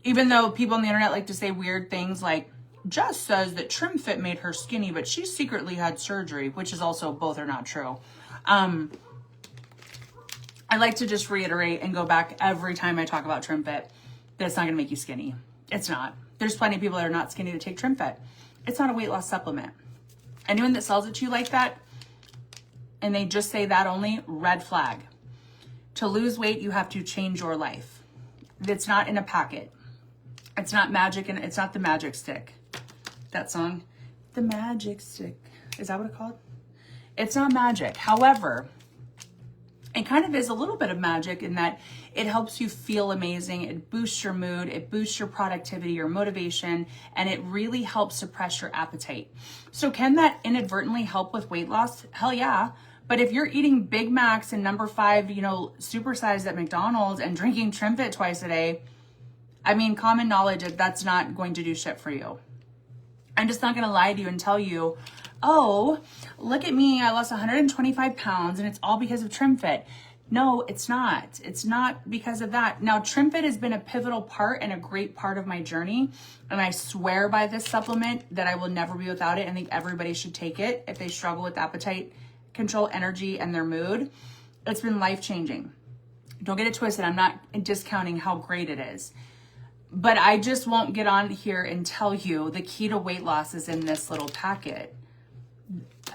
even though people on the internet like to say weird things like, Jess says that Trim Fit made her skinny, but she secretly had surgery, which is also both are not true. I like to just reiterate and go back every time I talk about Trim Fit that it's not going to make you skinny. It's not. There's plenty of people that are not skinny that take Trim Fit. It's not a weight loss supplement. Anyone that sells it to you like that, and they just say that only, red flag. To lose weight, you have to change your life. It's not in a packet. It's not magic, and it's not the magic stick. That song, the magic stick. Is that what it's called? It's not magic. However, it kind of is a little bit of magic in that it helps you feel amazing. It boosts your mood. It boosts your productivity, your motivation, and it really helps suppress your appetite. So can that inadvertently help with weight loss? Hell yeah. But if you're eating Big Macs and number 5, supersized at McDonald's and drinking Trim Fit twice a day, I mean, common knowledge that that's not going to do shit for you. I'm just not going to lie to you and tell you, oh, look at me, I lost 125 pounds and it's all because of Trim Fit. No, it's not. It's not because of that. Now, Trim Fit has been a pivotal part and a great part of my journey. And I swear by this supplement that I will never be without it. I think everybody should take it if they struggle with appetite control, energy, and their mood. It's been life-changing. Don't get it twisted. I'm not discounting how great it is. But I just won't get on here and tell you the key to weight loss is in this little packet.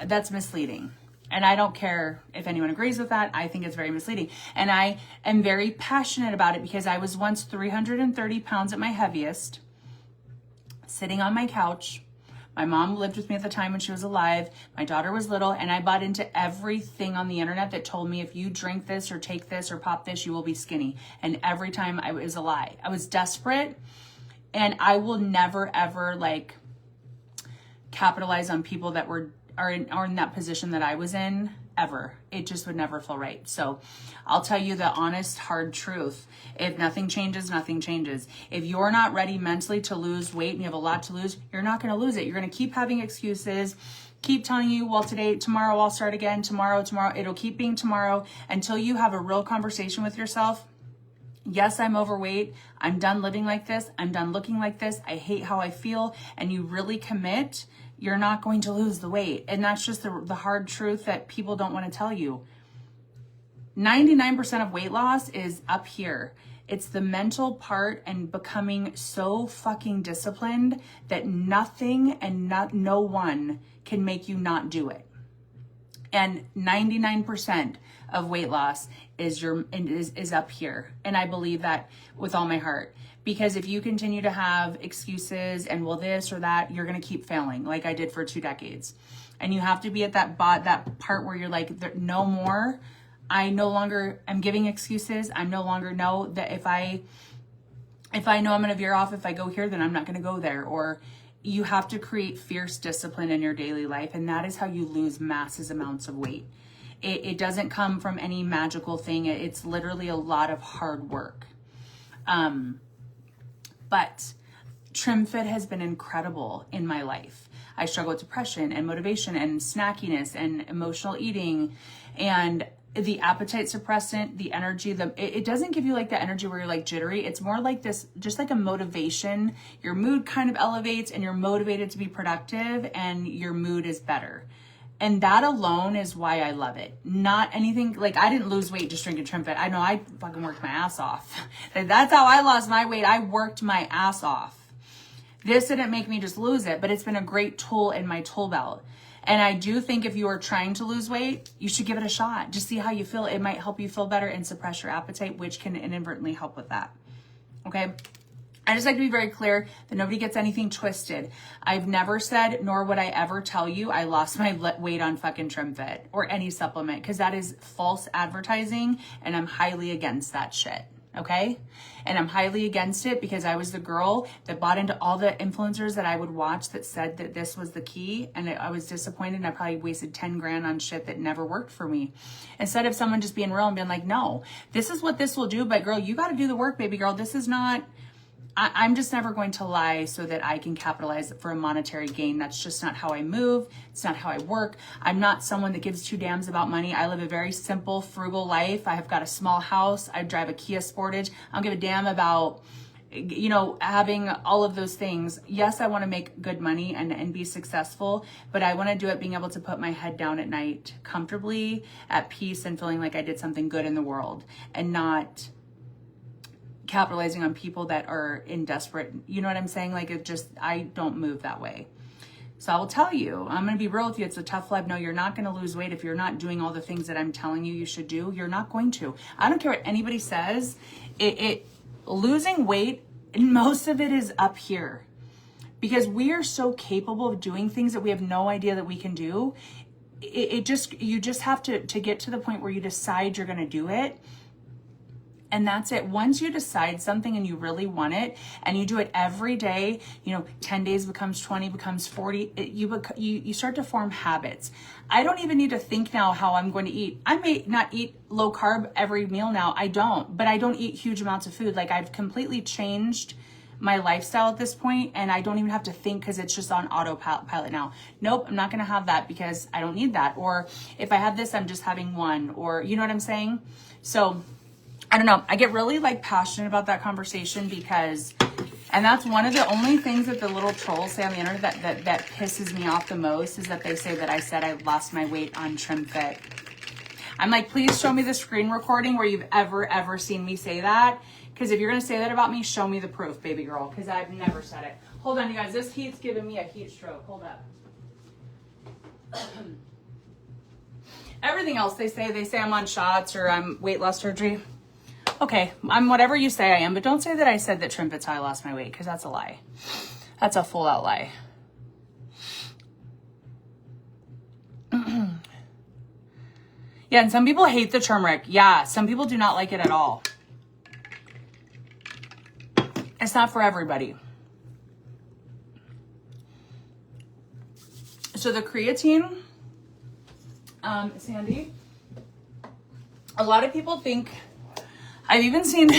That's misleading. And I don't care if anyone agrees with that. I think it's very misleading. And I am very passionate about it because I was once 330 pounds at my heaviest, sitting on my couch. My mom lived with me at the time when she was alive. My daughter was little, and I bought into everything on the internet that told me if you drink this or take this or pop this, you will be skinny. And every time it was a lie. I was desperate, and I will never ever capitalize on people that are in that position that I was in ever. It just would never feel right. So I'll tell you the honest, hard truth. If nothing changes, nothing changes. If you're not ready mentally to lose weight and you have a lot to lose, you're not going to lose it. You're going to keep having excuses, keep telling you, well, tomorrow I'll start again. Tomorrow. It'll keep being tomorrow until you have a real conversation with yourself. Yes, I'm overweight. I'm done living like this. I'm done looking like this. I hate how I feel. And you really commit, you're not going to lose the weight. And that's just the hard truth that people don't want to tell you. 99% of weight loss is up here. It's the mental part and becoming so fucking disciplined that nothing and no one can make you not do it. And 99% of weight loss is up here. And I believe that with all my heart. Because if you continue to have excuses and well this or that, you're going to keep failing like I did for 2 decades. And you have to be at that part where you're like, no more. I no longer am giving excuses. I no longer know that if I know I'm going to veer off, if I go here, then I'm not going to go there. Or you have to create fierce discipline in your daily life. And that is how you lose massive amounts of weight. It doesn't come from any magical thing. It's literally a lot of hard work. But TrimFit has been incredible in my life. I struggle with depression and motivation and snackiness and emotional eating and the appetite suppressant, the energy, it doesn't give you like the energy where you're like jittery. It's more like this, just like a motivation. Your mood kind of elevates and you're motivated to be productive and your mood is better. And that alone is why I love it. Not anything, like I didn't lose weight just drinking TrimFit. I know I fucking worked my ass off. That's how I lost my weight. I worked my ass off. This didn't make me just lose it, but it's been a great tool in my tool belt. And I do think if you are trying to lose weight, you should give it a shot. Just see how you feel. It might help you feel better and suppress your appetite, which can inadvertently help with that. Okay. I just like to be very clear that nobody gets anything twisted. I've never said, nor would I ever tell you I lost my weight on fucking TrimFit or any supplement, because that is false advertising and I'm highly against that shit. Okay. And I'm highly against it because I was the girl that bought into all the influencers that I would watch that said that this was the key. And I was disappointed and I probably wasted 10 grand on shit that never worked for me. Instead of someone just being real and being like, no, this is what this will do. But girl, you got to do the work, baby girl. This is not, I'm just never going to lie so that I can capitalize for a monetary gain. That's just not how I move. It's not how I work. I'm not someone that gives 2 damns about money. I live a very simple, frugal life. I have got a small house. I drive a Kia Sportage. I don't give a damn about, having all of those things. Yes, I want to make good money and be successful, but I want to do it being able to put my head down at night comfortably, at peace, and feeling like I did something good in the world and not capitalizing on people that are in desperate, you know what I'm saying? Like I don't move that way. So I will tell you, I'm going to be real with you. It's a tough life. No, you're not going to lose weight if you're not doing all the things that I'm telling you should do. You're not going to. I don't care what anybody says. Losing weight, most of it is up here because we are so capable of doing things that we have no idea that we can do. You just have to get to the point where you decide you're going to do it. And that's it. Once you decide something and you really want it and you do it every day, 10 days becomes 20, becomes 40, you start to form habits. I don't even need to think now how I'm going to eat. I may not eat low carb every meal now. I don't, but I don't eat huge amounts of food. Like I've completely changed my lifestyle at this point and I don't even have to think because it's just on autopilot now. Nope, I'm not going to have that because I don't need that. Or if I have this, I'm just having one, or you know what I'm saying? So I don't know. I get really passionate about that conversation because, and that's one of the only things that the little trolls say on the internet that pisses me off the most is that they say that I said I lost my weight on TrimFit. I'm like, please show me the screen recording where you've ever seen me say that. Because if you're going to say that about me, show me the proof, baby girl. Because I've never said it. Hold on, you guys. This heat's giving me a heat stroke. Hold up. Everything else they say I'm on shots or I'm weight loss surgery. Okay, I'm whatever you say I am, but don't say that I said that TrimFit's how I lost my weight, because that's a lie. That's a full out lie. Yeah, and some people hate the turmeric. Yeah, some people do not like it at all. It's not for everybody. So the creatine, Sandy, a lot of people think, I've even seen,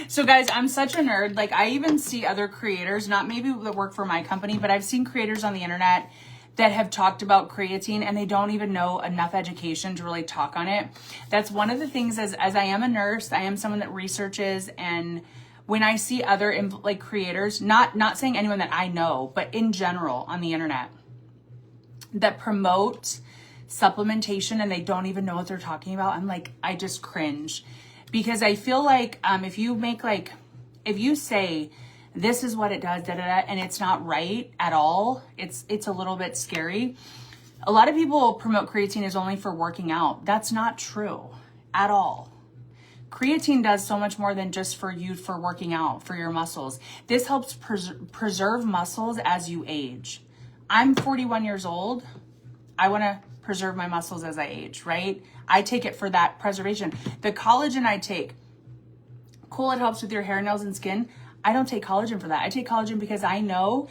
so guys, I'm such a nerd. I even see other creators, not maybe that work for my company, but I've seen creators on the internet that have talked about creatine and they don't even know enough education to really talk on it. That's one of the things as I am a nurse, I am someone that researches, and when I see other creators, not saying anyone that I know, but in general on the internet that promote supplementation and they don't even know what they're talking about, I'm like, I just cringe. Because I feel like if you say this is what it does, da, da, da, and it's not right at all, it's a little bit scary. A lot of people promote creatine as only for working out. That's not true at all. Creatine does so much more than just for you for working out, for your muscles. This helps preserve muscles as you age. I'm 41 years old. I want to preserve my muscles as I age, right? I take it for that preservation. The collagen I take, cool, it helps with your hair, nails, and skin. I don't take collagen for that. I take collagen because I know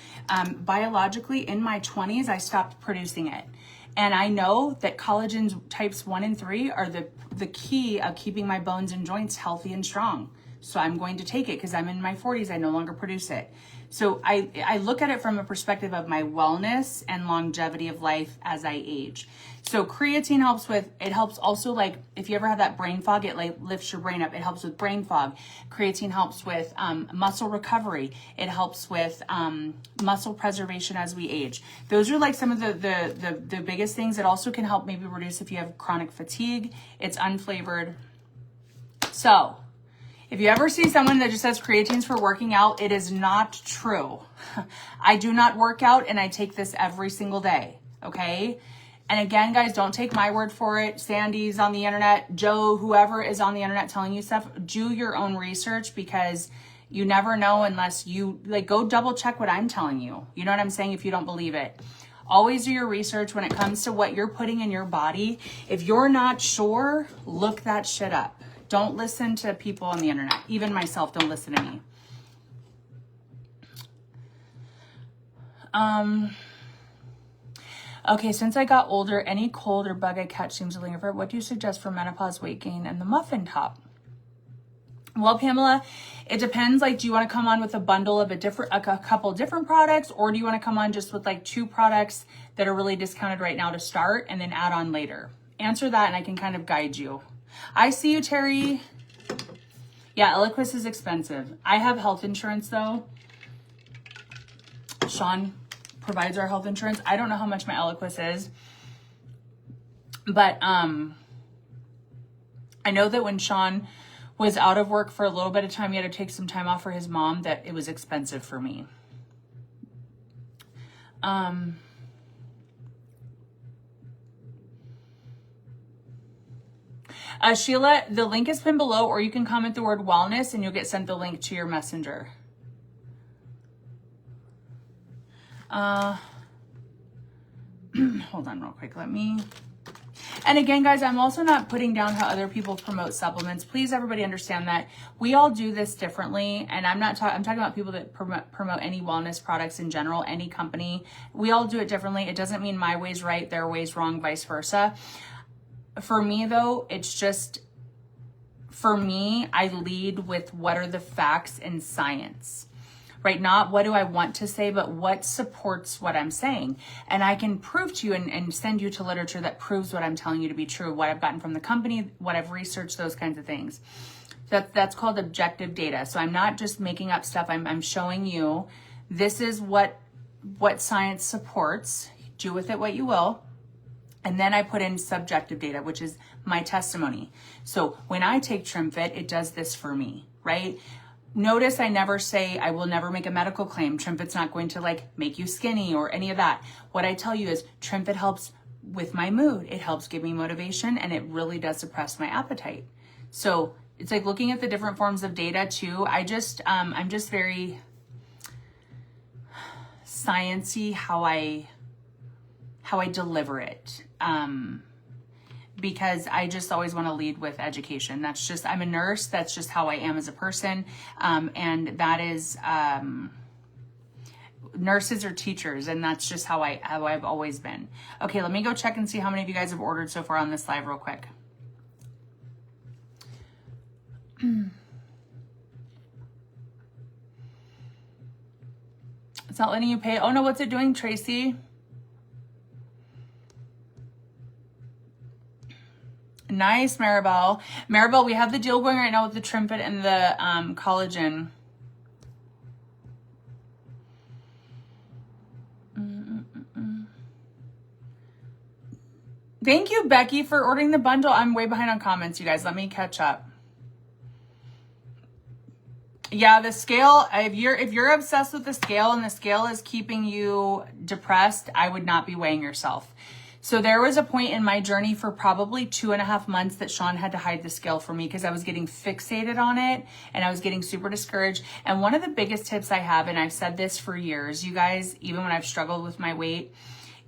biologically in my 20s, I stopped producing it. And I know that collagen types 1 and 3 are the key of keeping my bones and joints healthy and strong. So I'm going to take it because I'm in my 40s. I no longer produce it. So I look at it from a perspective of my wellness and longevity of life as I age. So creatine helps with, it helps also, like if you ever have that brain fog, it like lifts your brain up. It helps with brain fog. Creatine helps with muscle recovery. It helps with muscle preservation as we age. Those are like some of the biggest things. It also can help maybe reduce if you have chronic fatigue. It's unflavored. So if you ever see someone that just says creatine's for working out, it is not true. I do not work out and I take this every single day, okay? And again, guys, don't take my word for it. Sandy's on the internet, Joe, whoever is on the internet telling you stuff, do your own research because you never know unless you, like, go double check what I'm telling you. You know what I'm saying? If you don't believe it. Always do your research when it comes to what you're putting in your body. If you're not sure, look that shit up. Don't listen to people on the internet. Even myself, don't listen to me. Okay, since I got older, any cold or bug I catch seems to linger for it. What do you suggest for menopause, weight gain, and the muffin top? Well, Pamela, it depends. Like, do you want to come on with a bundle of a couple different products, or do you want to come on just with like 2 products that are really discounted right now to start and then add on later? Answer that and I can kind of guide you. I see you, Terry. Yeah, Eliquis is expensive. I have health insurance though. Sean provides our health insurance. I don't know how much my Eliquis is, but I know that when Sean was out of work for a little bit of time, he had to take some time off for his mom, that it was expensive for me. Sheila, the link is pinned below, or you can comment the word wellness and you'll get sent the link to your messenger. Hold on real quick. And again, guys, I'm also not putting down how other people promote supplements. Please, everybody understand that we all do this differently. And I'm talking about people that promote any wellness products in general, any company. We all do it differently. It doesn't mean my way's right, their way's wrong, vice versa. For me, though, it's just, for me, I lead with what are the facts and science, right? Not what do I want to say, but what supports what I'm saying. And I can prove to you and send you to literature that proves what I'm telling you to be true, what I've gotten from the company, what I've researched, those kinds of things. That's called objective data. So I'm not just making up stuff. I'm showing you this is what science supports. Do with it what you will. And then I put in subjective data, which is my testimony. So when I take TrimFit, it does this for me, right? Notice I never say, I will never make a medical claim. TrimFit's not going to like make you skinny or any of that. What I tell you is TrimFit helps with my mood. It helps give me motivation, and it really does suppress my appetite. So it's like looking at the different forms of data too. I'm just very sciencey how I deliver it. Because I just always want to lead with education. That's just, I'm a nurse. That's just how I am as a person. And that is, nurses are teachers, and that's just how I've always been. Okay, let me go check and see how many of you guys have ordered so far on this live real quick. It's not letting you pay. Oh no, what's it doing, Tracy? Nice, Maribel. Maribel, we have the deal going right now with the TrimFit and the collagen. Thank you, Becky, for ordering the bundle. I'm way behind on comments, you guys. Let me catch up. Yeah, the scale, if you're obsessed with the scale and the scale is keeping you depressed, I would not be weighing yourself. So there was a point in my journey for probably 2.5 months that Sean had to hide the scale for me because I was getting fixated on it and I was getting super discouraged. And one of the biggest tips I have, and I've said this for years, you guys, even when I've struggled with my weight,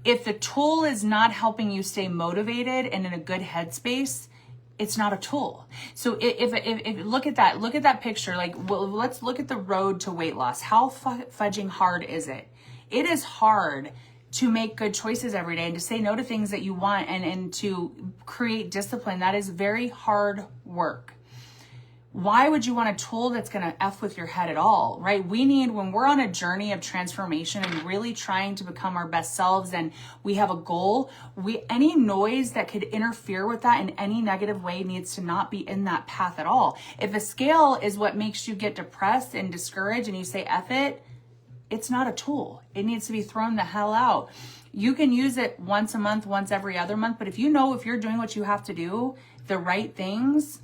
if the tool is not helping you stay motivated and in a good headspace, it's not a tool. So if look at that picture, like, well, let's look at the road to weight loss. How fudging hard is it? It is hard to make good choices every day and to say no to things that you want and to create discipline. That is very hard work. Why would you want a tool that's going to F with your head at all, right? We need, when we're on a journey of transformation and really trying to become our best selves and we have a goal, any noise that could interfere with that in any negative way needs to not be in that path at all. If a scale is what makes you get depressed and discouraged and you say F it, it's not a tool. It needs to be thrown the hell out. You can use it once a month, once every other month, but if you know if you're doing what you have to do, the right things,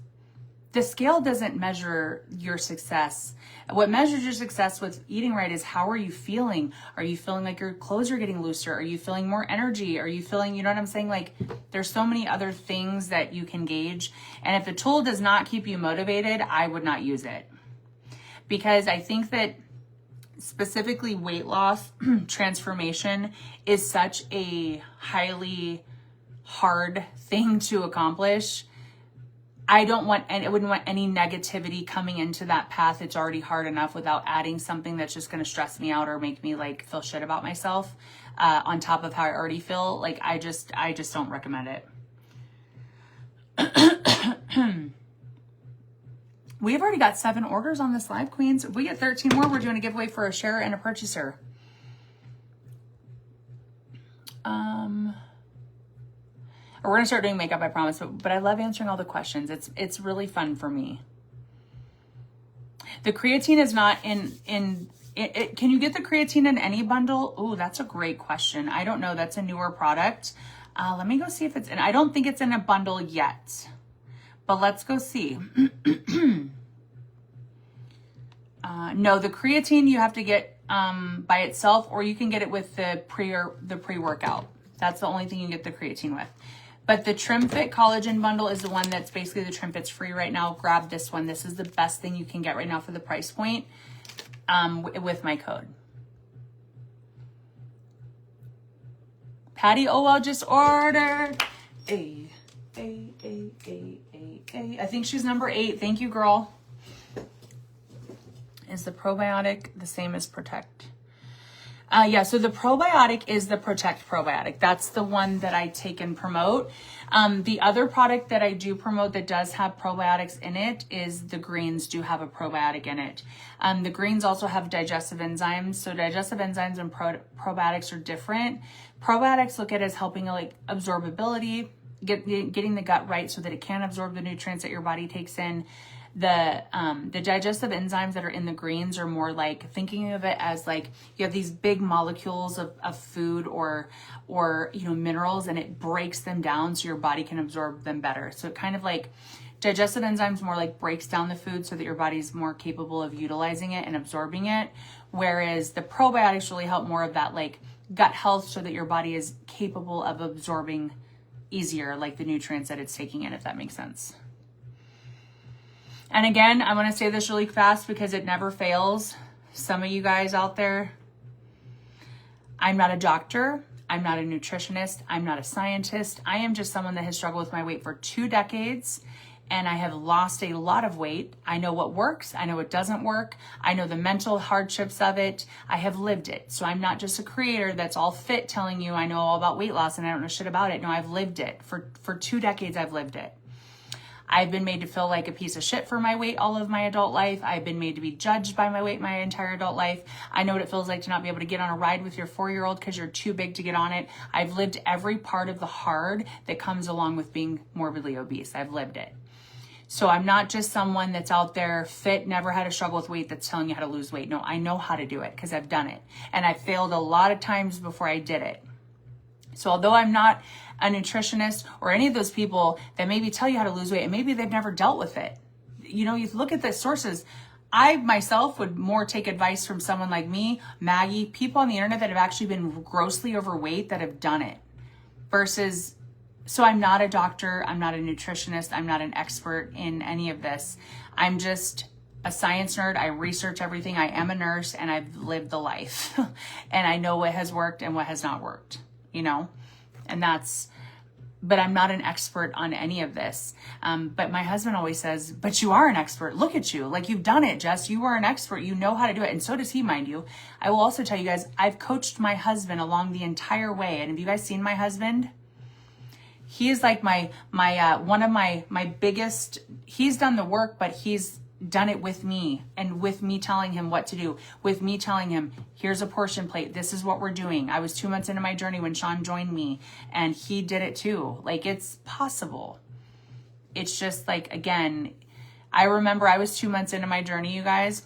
the scale doesn't measure your success. What measures your success with eating right is how are you feeling? Are you feeling like your clothes are getting looser? Are you feeling more energy? Are you feeling, you know what I'm saying? Like there's so many other things that you can gauge. And if the tool does not keep you motivated, I would not use it. Because I think that specifically weight loss transformation is such a highly hard thing to accomplish. I don't want, and I wouldn't want any negativity coming into that path. It's already hard enough without adding something that's just going to stress me out or make me like feel shit about myself on top of how I already feel. Like I just don't recommend it. We've already got 7 orders on this live, Queens. If we get 13 more, we're doing a giveaway for a sharer and a purchaser. We're going to start doing makeup, I promise, but I love answering all the questions. It's really fun for me. The creatine is not in can you get the creatine in any bundle? Oh, that's a great question. I don't know. That's a newer product. Let me go see if it's in. I don't think it's in a bundle yet, but let's go see. No, the creatine you have to get by itself, or you can get it with the pre-workout. That's the only thing you can get the creatine with. But the Trim Fit Collagen Bundle is the one that's basically the Trim Fit's free right now. Grab this one. This is the best thing you can get right now for the price point with my code. Patty Owell just ordered. I think she's number 8. Thank you, girl. Is the probiotic the same as Protect? Yeah, so the probiotic is the Protect probiotic. That's the one that I take and promote. The other product that I do promote that does have probiotics in it is the greens do have a probiotic in it. The greens also have digestive enzymes. So digestive enzymes and probiotics are different. Probiotics look at it as helping like absorbability, getting the gut right so that it can absorb the nutrients that your body takes in. The digestive enzymes that are in the greens are more like thinking of it as like you have these big molecules of food or minerals, and it breaks them down so your body can absorb them better. So it kind of like digestive enzymes more like breaks down the food so that your body's more capable of utilizing it and absorbing it, whereas the probiotics really help more of that like gut health so that your body is capable of absorbing easier like the nutrients that it's taking in, if that makes sense. And again, I want to say this really fast because it never fails. Some of you guys out there, I'm not a doctor. I'm not a nutritionist. I'm not a scientist. I am just someone that has struggled with my weight for 2 decades, and I have lost a lot of weight. I know what works. I know what doesn't work. I know the mental hardships of it. I have lived it. So I'm not just a creator that's all fit telling you I know all about weight loss and I don't know shit about it. No, I've lived it. For 2 decades, I've lived it. I've been made to feel like a piece of shit for my weight all of my adult life. I've been made to be judged by my weight my entire adult life. I know what it feels like to not be able to get on a ride with your 4-year-old because you're too big to get on it. I've lived every part of the hard that comes along with being morbidly obese. I've lived it. So I'm not just someone that's out there fit, never had a struggle with weight that's telling you how to lose weight. No, I know how to do it because I've done it. And I failed a lot of times before I did it. So although I'm not a nutritionist or any of those people that maybe tell you how to lose weight and maybe they've never dealt with it, you know, you look at the sources. I myself would more take advice from someone like me, Maggie, people on the internet that have actually been grossly overweight that have done it versus, so I'm not a doctor. I'm not a nutritionist. I'm not an expert in any of this. I'm just a science nerd. I research everything. I am a nurse and I've lived the life and I know what has worked and what has not worked, and but I'm not an expert on any of this. But my husband always says, but you are an expert. Look at you. Like, you've done it, Jess. You are an expert. You know how to do it. And so does he, mind you. I will also tell you guys, I've coached my husband along the entire way. And have you guys seen my husband? He is like my one of my biggest, he's done the work, but he's done it with me and with me telling him what to do, with me telling him, here's a portion plate. This is what we're doing. I was 2 months into my journey when Sean joined me and he did it too. Like, it's possible. It's just like, again, I remember I was 2 months into my journey, you guys,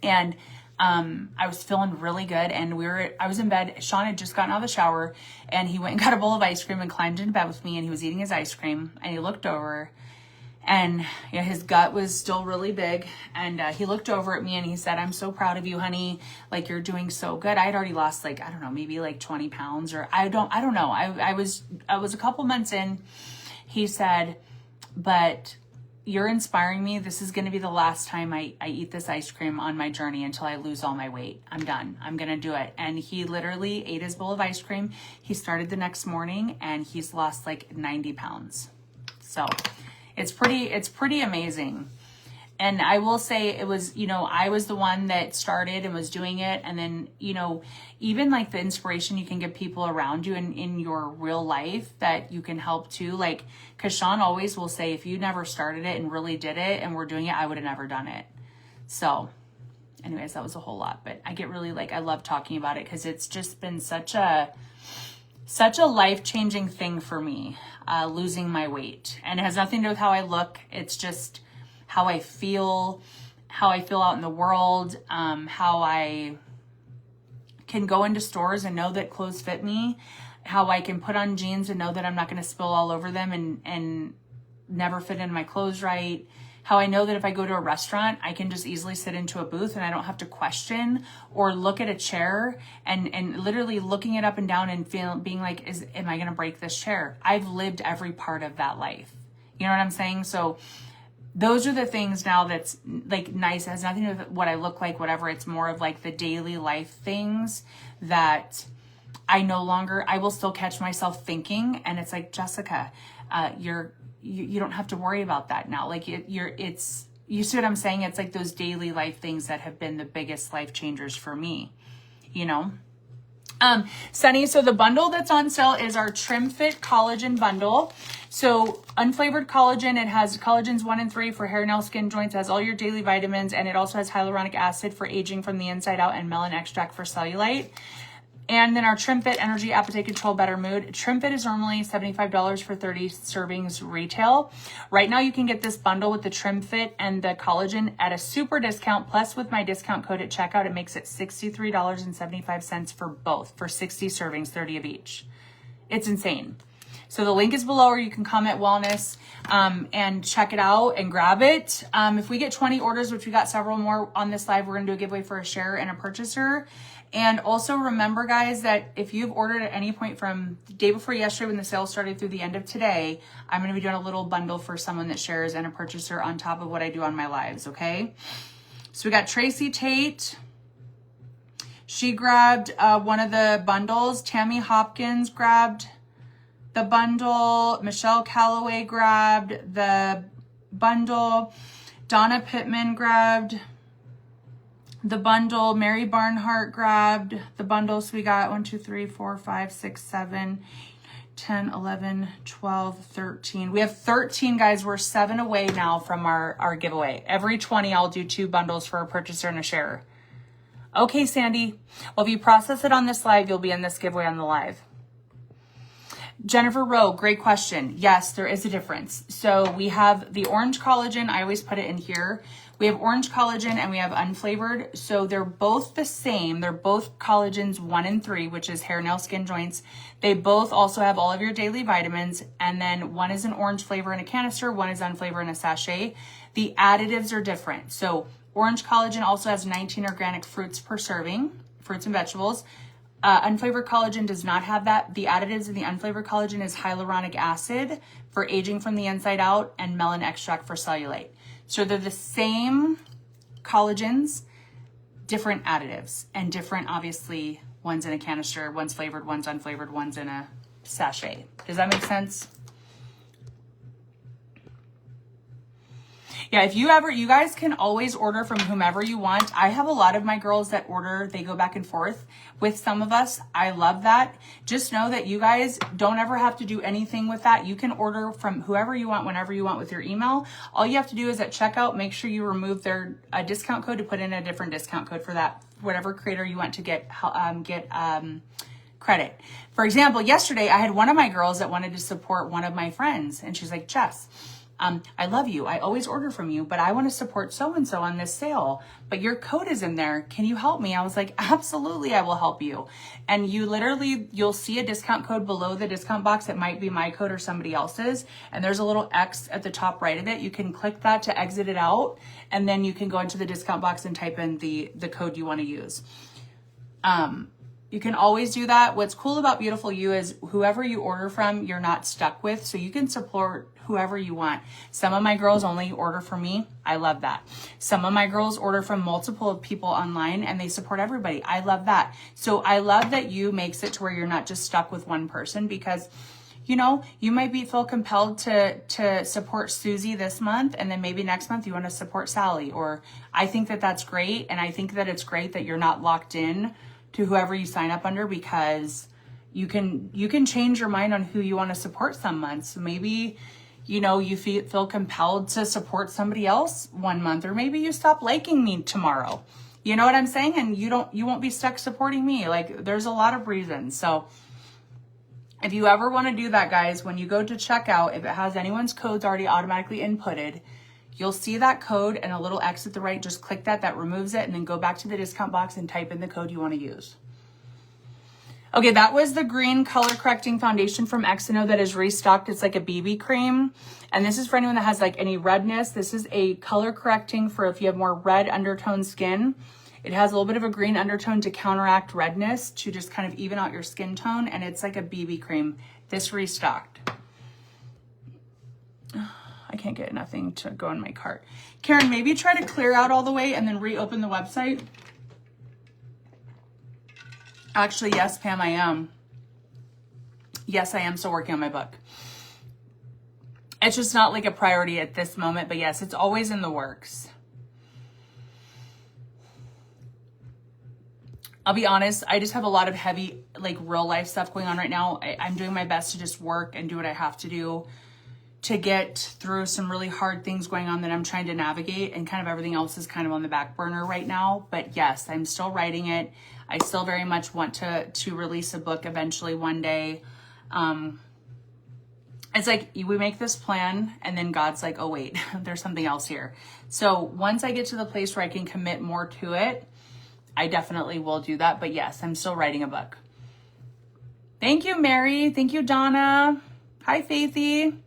and I was feeling really good and I was in bed. Sean had just gotten out of the shower and he went and got a bowl of ice cream and climbed into bed with me and he was eating his ice cream and he looked over and his gut was still really big. And he looked over at me and he said, I'm so proud of you, honey. Like, you're doing so good. I had already lost like, I don't know, maybe like 20 pounds or I don't know. I was a couple months in. He said, but you're inspiring me. This is going to be the last time I eat this ice cream on my journey until I lose all my weight. I'm done. I'm going to do it. And he literally ate his bowl of ice cream. He started the next morning and he's lost like 90 pounds. So it's pretty amazing. And I will say it was, I was the one that started and was doing it. And then, even like the inspiration you can give people around you in your real life that you can help too. Like, cause Sean always will say, if you never started it and really did it and we're doing it, I would have never done it. So anyways, that was a whole lot, but I get really I love talking about it cause it's just been such a life-changing thing for me, losing my weight. And it has nothing to do with how I look. It's just how I feel out in the world, how I can go into stores and know that clothes fit me, how I can put on jeans and know that I'm not going to spill all over them and never fit in my clothes right. How I know that if I go to a restaurant, I can just easily sit into a booth and I don't have to question or look at a chair and literally looking it up and down and being like, am I going to break this chair? I've lived every part of that life. You know what I'm saying? So those are the things now that's like nice. It has nothing to do with what I look like, whatever. It's more of like the daily life things that I will still catch myself thinking. And it's like, Jessica, you don't have to worry about that now. Like you see what I'm saying? It's like those daily life things that have been the biggest life changers for me, Sunny, so the bundle that's on sale is our Trim Fit Collagen Bundle. So unflavored collagen, it has collagens 1 and 3 for hair, nail, skin, joints, it has all your daily vitamins, and it also has hyaluronic acid for aging from the inside out and melon extract for cellulite. And then our Trim Fit Energy Appetite Control Better Mood. Trim Fit is normally $75 for 30 servings retail. Right now you can get this bundle with the Trim Fit and the collagen at a super discount. Plus with my discount code at checkout, it makes it $63.75 for both, for 60 servings, 30 of each. It's insane. So the link is below, or you can comment wellness and check it out and grab it. If we get 20 orders, which we got several more on this live, we're going to do a giveaway for a share and a purchaser. And also remember, guys, that if you've ordered at any point from the day before yesterday when the sale started through the end of today, I'm going to be doing a little bundle for someone that shares and a purchaser on top of what I do on my lives, okay? So we got Tracy Tate. She grabbed one of the bundles. Tammy Hopkins grabbed the bundle. Michelle Calloway grabbed the bundle. Donna Pittman grabbed the bundle. Mary Barnhart grabbed the bundle. So we got 1, 2, 3, 4, 5, 6, 7, 10, 11, 12, 13. We have 13, guys. We're 7 away now from our giveaway. Every 20, I'll do 2 bundles for a purchaser and a sharer. Okay, Sandy. Well, if you process it on this live, you'll be in this giveaway on the live. Jennifer Rowe, great question. Yes, there is a difference. So we have the orange collagen. I always put it in here. We have orange collagen and we have unflavored. So they're both the same. They're both collagens 1 and 3, which is hair, nail, skin, joints. They both also have all of your daily vitamins. And then one is an orange flavor in a canister. One is unflavored in a sachet. The additives are different. So Orange collagen also has 19 organic fruits per serving, fruits and vegetables. Unflavored collagen does not have that. The additives in the unflavored collagen is hyaluronic acid for aging from the inside out and melon extract for cellulite. So they're the same collagens, different additives, and different, obviously, one's in a canister, one's flavored, one's unflavored, one's in a sachet. Does that make sense? Yeah, if you guys can always order from whomever you want. I have a lot of my girls that order, they go back and forth with some of us. I love that. Just know that you guys don't ever have to do anything with that. You can order from whoever you want, whenever you want with your email. All you have to do is at checkout, make sure you remove their discount code to put in a different discount code for that, whatever creator you want to get credit. For example, yesterday I had one of my girls that wanted to support one of my friends, and she's like, Jess, I love you. I always order from you, but I want to support so-and-so on this sale, but your code is in there. Can you help me? I was like, absolutely, I will help you. And you'll see a discount code below the discount box. It might be my code or somebody else's. And there's a little X at the top right of it. You can click that to exit it out. And then you can go into the discount box and type in the code you want to use. You can always do that. What's cool about Beautiful You is whoever you order from, you're not stuck with, so you can support whoever you want. Some of my girls only order from me. I love that. Some of my girls order from multiple people online and they support everybody. I love that. So I love that You makes it to where you're not just stuck with one person, because you might feel compelled to support Susie this month, and then maybe next month you want to support Sally. Or I think that that's great, and I think that it's great that you're not locked in to whoever you sign up under, because you can change your mind on who you want to support some months. Maybe, you feel compelled to support somebody else one month, or maybe you stop liking me tomorrow. You know what I'm saying? And you won't be stuck supporting me. Like, there's a lot of reasons. So if you ever want to do that, guys, when you go to checkout, if it has anyone's codes already automatically inputted, you'll see that code and a little X at the right. Just click that removes it, and then go back to the discount box and type in the code you want to use. Okay, that was the green color correcting foundation from Exino that is restocked. It's like a BB cream. And this is for anyone that has like any redness. This is a color correcting for if you have more red undertone skin. It has a little bit of a green undertone to counteract redness, to just kind of even out your skin tone. And it's like a BB cream. This restocked. I can't get nothing to go in my cart. Karen, maybe try to clear out all the way and then reopen the website. Actually, yes, Pam, I am. Yes, I am still working on my book. It's just not like a priority at this moment, but yes, it's always in the works. I'll be honest, I just have a lot of heavy, like real life stuff going on right now. I'm doing my best to just work and do what I have to do to get through some really hard things going on that I'm trying to navigate, and kind of everything else is kind of on the back burner right now. But yes, I'm still writing it. I still very much want to release a book eventually one day. It's like we make this plan and then God's like, oh wait, there's something else here. So once I get to the place where I can commit more to it, I definitely will do that. But yes, I'm still writing a book. Thank you, Mary. Thank you, Donna. Hi, Faithy.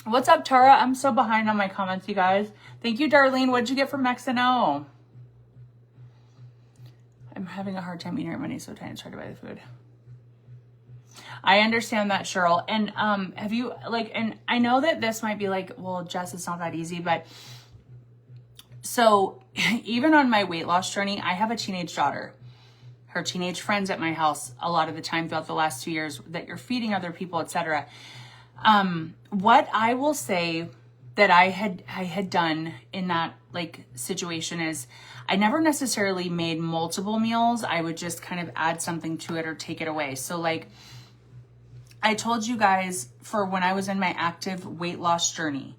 What's up, Tara? I'm so behind on my comments, you guys. Thank you, Darlene. What did you get from Mexino? I'm having a hard time eating our money, so trying to buy the food. I understand that, Cheryl. And have you, like, and I know that this might be like, well, Jess, it's not that easy, but so even on my weight loss journey, I have a teenage daughter. Her teenage friends at my house a lot of the time throughout the last 2 years, that you're feeding other people, etc. What I will say that I had done in that like situation is I never necessarily made multiple meals. I would just kind of add something to it or take it away. So like I told you guys, for when I was in my active weight loss journey,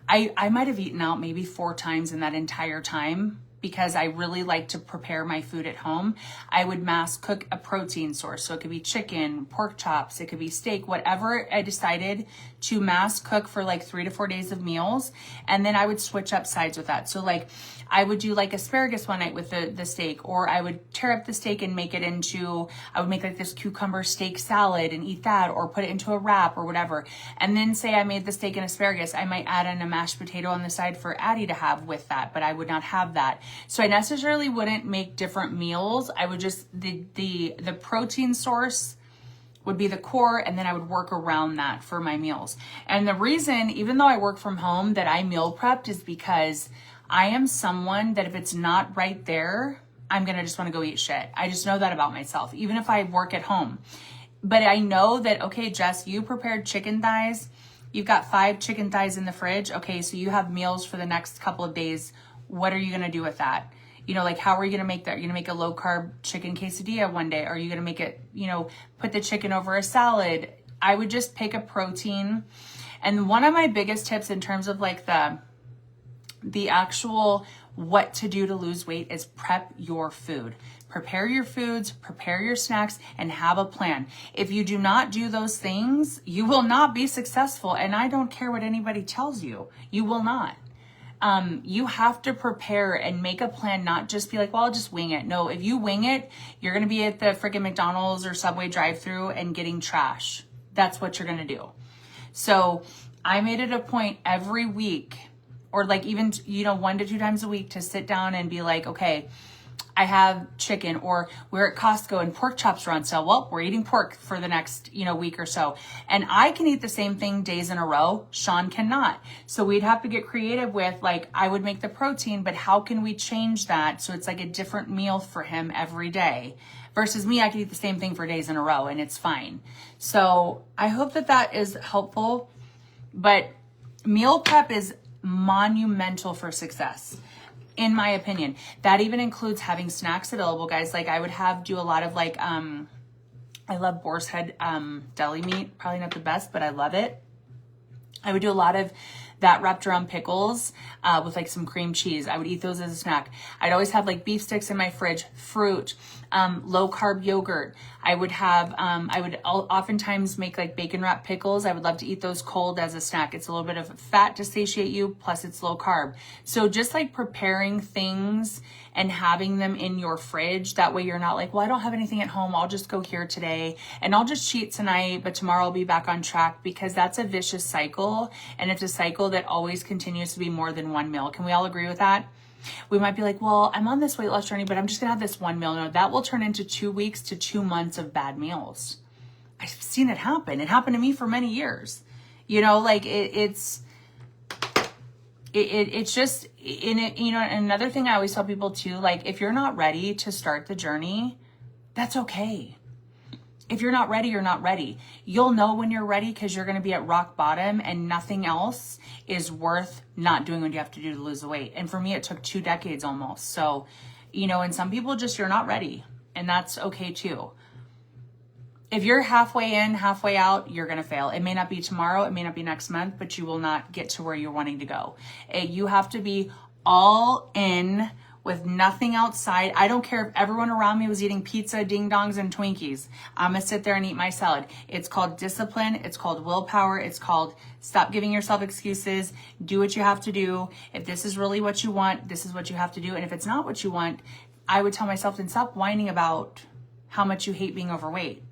I might have eaten out maybe 4 times in that entire time, because I really like to prepare my food at home, I would mass cook a protein source. So it could be chicken, pork chops, it could be steak, whatever I decided to mass cook for like 3 to 4 days of meals. And then I would switch up sides with that. So like I would do like asparagus one night with the steak, or I would tear up the steak and make it into, I would make like this cucumber steak salad and eat that, or put it into a wrap or whatever. And then say I made the steak and asparagus, I might add in a mashed potato on the side for Addie to have with that, but I would not have that. So I necessarily wouldn't make different meals. I would just, the protein source would be the core, and then I would work around that for my meals. And the reason, even though I work from home, that I meal prepped is because I am someone that if it's not right there, I'm going to just want to go eat shit. I just know that about myself, even if I work at home. But I know that, okay, Jess, you prepared chicken thighs. You've got 5 chicken thighs in the fridge. Okay, so you have meals for the next couple of days. What are you going to do with that? You know, like, how are you going to make that? You're going to make a low carb chicken quesadilla one day. Are you going to make it, you know, put the chicken over a salad? I would just pick a protein. And one of my biggest tips in terms of like the actual what to do to lose weight is prep your food. Prepare your foods, prepare your snacks, and have a plan. If you do not do those things, you will not be successful. And I don't care what anybody tells you. You will not. You have to prepare and make a plan, not just be like, well, I'll just wing it. No, if you wing it, you're going to be at the freaking McDonald's or Subway drive-thru and getting trash. That's what you're going to do. So I made it a point every week, or like even, you know, 1 to 2 times a week, to sit down and be like, okay, I have chicken, or we're at Costco and pork chops are on sale. Well, we're eating pork for the next, you know, week or so. And I can eat the same thing days in a row. Sean cannot. So we'd have to get creative with, like, I would make the protein, but how can we change that so it's like a different meal for him every day? Versus me, I could eat the same thing for days in a row and it's fine. So I hope that that is helpful. But meal prep is monumental for success, in my opinion. That even includes having snacks available, guys. Like I would do a lot of like, I love boar's head deli meat. Probably not the best, but I love it. I would do a lot of that wrapped around pickles with like some cream cheese. I would eat those as a snack. I'd always have like beef sticks in my fridge, fruit, low carb yogurt. I would have, I would oftentimes make like bacon wrapped pickles. I would love to eat those cold as a snack. It's a little bit of fat to satiate you, plus it's low carb. So just like preparing things and having them in your fridge. That way you're not like, well, I don't have anything at home. I'll just go here today and I'll just cheat tonight, but tomorrow I'll be back on track, because that's a vicious cycle. And it's a cycle that always continues to be more than one meal. Can we all agree with that? We might be like, well, I'm on this weight loss journey, but I'm just gonna have this one meal. No, that will turn into 2 weeks to 2 months of bad meals. I've seen it happen. It happened to me for many years. You know, like it's just in it, you know. Another thing I always tell people too, like if you're not ready to start the journey, that's okay. If you're not ready, you're not ready. You'll know when you're ready, because you're going to be at rock bottom and nothing else is worth not doing what you have to do to lose the weight. And for me, it took 2 decades almost. So, you know, and some people just, you're not ready, and that's okay too. If you're halfway in, halfway out, you're going to fail. It may not be tomorrow, it may not be next month, but you will not get to where you're wanting to go. You have to be all in with nothing outside. I don't care if everyone around me was eating pizza, ding dongs, and Twinkies. I'm going to sit there and eat my salad. It's called discipline. It's called willpower. It's called stop giving yourself excuses. Do what you have to do. If this is really what you want, this is what you have to do. And if it's not what you want, I would tell myself, then stop whining about how much you hate being overweight.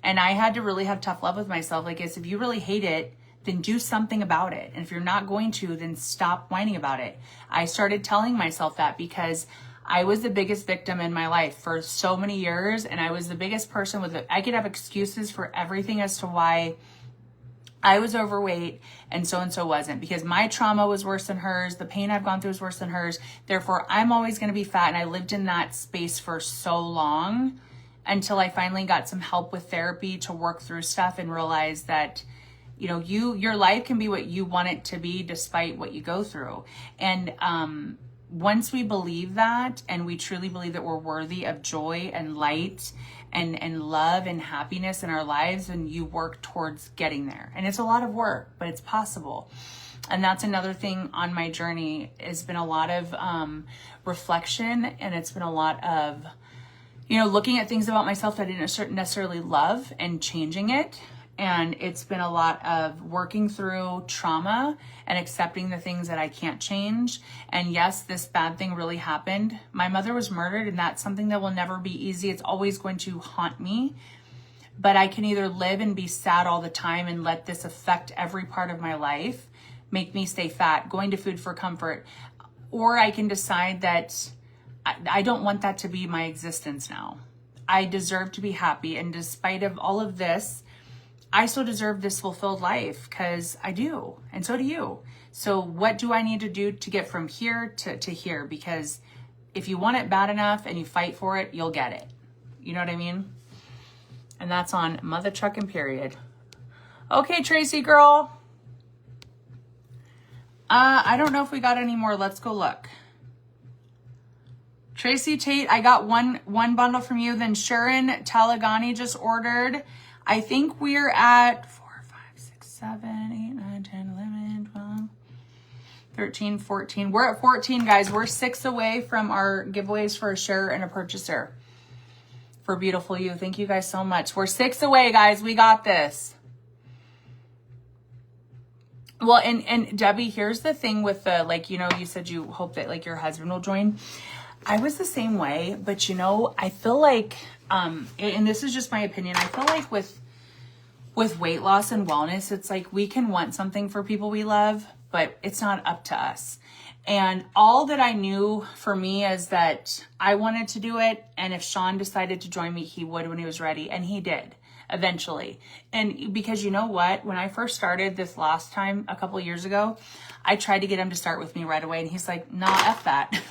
And I had to really have tough love with myself. Like, if you really hate it, then do something about it. And if you're not going to, then stop whining about it. I started telling myself that because I was the biggest victim in my life for so many years. And I was the biggest person with it. I could have excuses for everything as to why I was overweight and so wasn't, because my trauma was worse than hers. The pain I've gone through is worse than hers. Therefore, I'm always going to be fat. And I lived in that space for so long until I finally got some help with therapy to work through stuff and realize that, you know, your life can be what you want it to be despite what you go through. And once we believe that, and we truly believe that we're worthy of joy and light and love and happiness in our lives, and you work towards getting there. And it's a lot of work, but it's possible. And that's another thing on my journey. It's been a lot of reflection, and it's been a lot of, looking at things about myself that I didn't necessarily love and changing it. And it's been a lot of working through trauma and accepting the things that I can't change. And yes, this bad thing really happened. My mother was murdered, and that's something that will never be easy. It's always going to haunt me. But I can either live and be sad all the time and let this affect every part of my life, make me stay fat, going to food for comfort, or I can decide that I don't want that to be my existence now. I deserve to be happy, and despite of all of this, I still deserve this fulfilled life, because I do, and so do you. So what do I need to do to get from here to here? Because if you want it bad enough and you fight for it, you'll get it. You know what I mean? And that's on Mother Truckin' Period. Okay, Tracy girl. I don't know if we got any more. Let's go look. Tracy Tate, I got one bundle from you. Then Sharon Talagani just ordered. I think we're at 4, 5, 6, 7, 8, 9, 10, 11, 12, 13, 14. We're at 14, guys. We're 6 away from our giveaways for a sharer and a purchaser for Beautiful You. Thank you guys so much. We're 6 away, guys. We got this. Well, and Debbie, here's the thing with the, you said you hope that your husband will join. I was the same way, but I feel like, and this is just my opinion, I feel like with weight loss and wellness, it's like we can want something for people we love, but it's not up to us. And all that I knew for me is that I wanted to do it. And if Sean decided to join me, he would when he was ready. And he did eventually. And because you know what, when I first started this last time, a couple of years ago, I tried to get him to start with me right away. And he's like, nah, F that.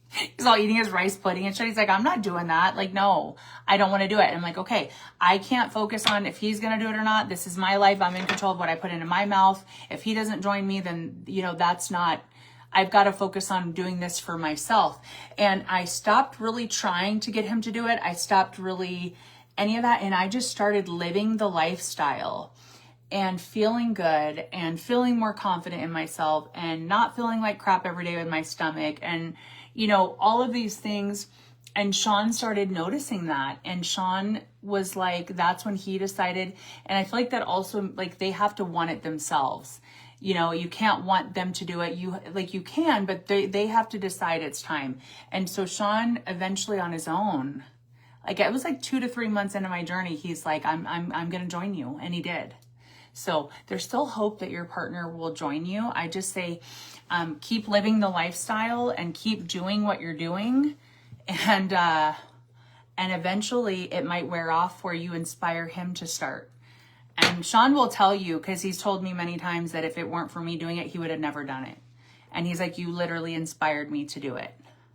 He's all eating his rice pudding and shit. He's like, I'm not doing that. Like, no, I don't want to do it. And I'm like, okay, I can't focus on if he's going to do it or not. This is my life. I'm in control of what I put into my mouth. If he doesn't join me, then, that's not, I've got to focus on doing this for myself. And I stopped really trying to get him to do it. I stopped really any of that. And I just started living the lifestyle and feeling good and feeling more confident in myself and not feeling like crap every day with my stomach and, all of these things. And Sean started noticing that. And Sean was like, that's when he decided. And I feel like that also, they have to want it themselves. You can't want them to do it. You can, but they have to decide it's time. And so Sean eventually on his own, it was 2 to 3 months into my journey, he's like, I'm going to join you. And he did. So there's still hope that your partner will join you. I just say, keep living the lifestyle and keep doing what you're doing. And eventually it might wear off where you inspire him to start. And Sean will tell you, because he's told me many times that if it weren't for me doing it, he would have never done it. And he's like, you literally inspired me to do it.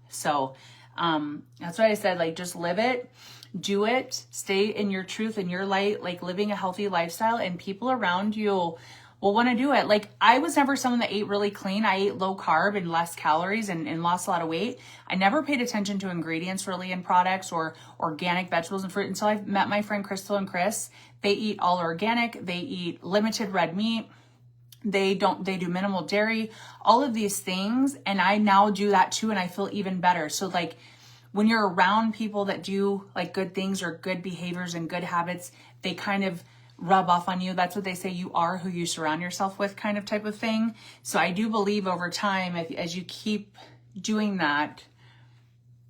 So that's why I said, just live it, do it, stay in your truth and your light, living a healthy lifestyle, and people around you will want to do it. I was never someone that ate really clean. I ate low carb and less calories and lost a lot of weight. I never paid attention to ingredients really in products or organic vegetables and fruit until I met my friend Crystal and Chris. They eat all organic. They eat limited red meat. They do minimal dairy, all of these things. And I now do that too. And I feel even better. So when you're around people that do good things or good behaviors and good habits, they kind of rub off on you. That's what they say. You are who you surround yourself with, kind of type of thing. So I do believe over time, as you keep doing that,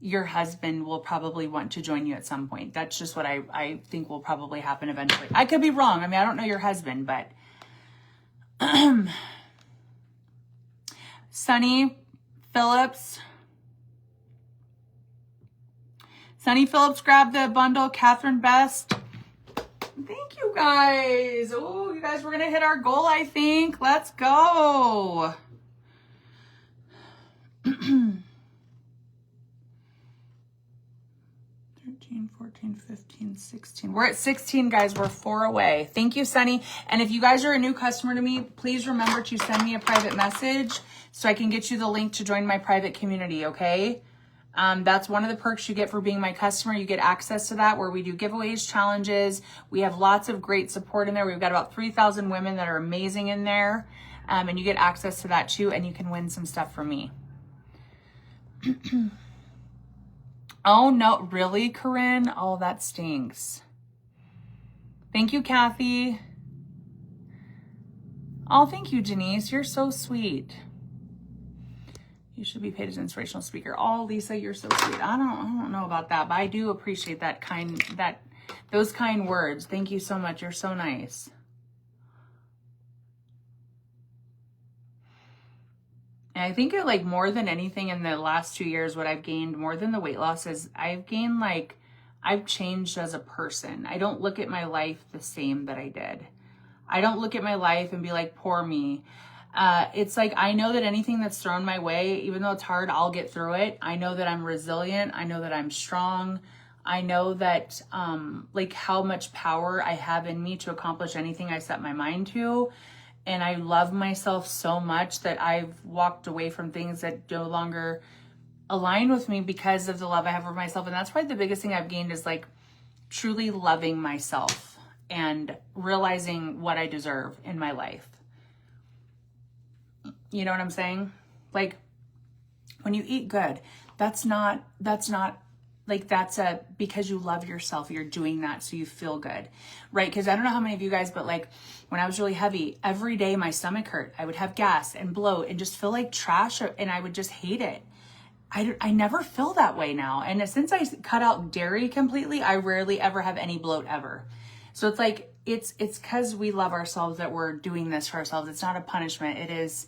your husband will probably want to join you at some point. That's just what I think will probably happen eventually. I could be wrong. I mean, I don't know your husband, but Sunny Phillips grabbed the bundle. Catherine Best. Thank you guys. Oh, you guys, we're going to hit our goal, I think. Let's go. 13, 14, 15, 16. We're at 16, guys. We're 4 away. Thank you, Sunny. And if you guys are a new customer to me, please remember to send me a private message so I can get you the link to join my private community, okay? That's one of the perks you get for being my customer. You get access to that where we do giveaways, challenges. We have lots of great support in there. We've got about 3,000 women that are amazing in there. And you get access to that too, and you can win some stuff from me. Oh, no, really, Corinne? Oh, that stinks. Thank you, Kathy. Oh, thank you, Janice. You're so sweet. You should be paid as an inspirational speaker. Oh, Lisa, you're so sweet. I don't know about that, but I do appreciate those kind words. Thank you so much. You're so nice. And I think like more than anything in the last 2 years, what I've gained more than the weight loss is I've changed as a person. I don't look at my life the same that I did. I don't look at my life and be like, poor me. It's like, I know that anything that's thrown my way, even though it's hard, I'll get through it. I know that I'm resilient. I know that I'm strong. I know that, like how much power I have in me to accomplish anything I set my mind to. And I love myself so much that I've walked away from things that no longer align with me because of the love I have for myself. And that's probably the biggest thing I've gained is like truly loving myself and realizing what I deserve in my life. You know what I'm saying? Like when you eat good, that's because you love yourself, you're doing that so you feel good, right? Because I don't know how many of you guys, but like when I was really heavy, every day my stomach hurt. I would have gas and bloat and just feel like trash, and I would just hate it. I never feel that way now. And since I cut out dairy completely, I rarely ever have any bloat ever. So it's like, it's because we love ourselves that we're doing this for ourselves. It's not a punishment. It is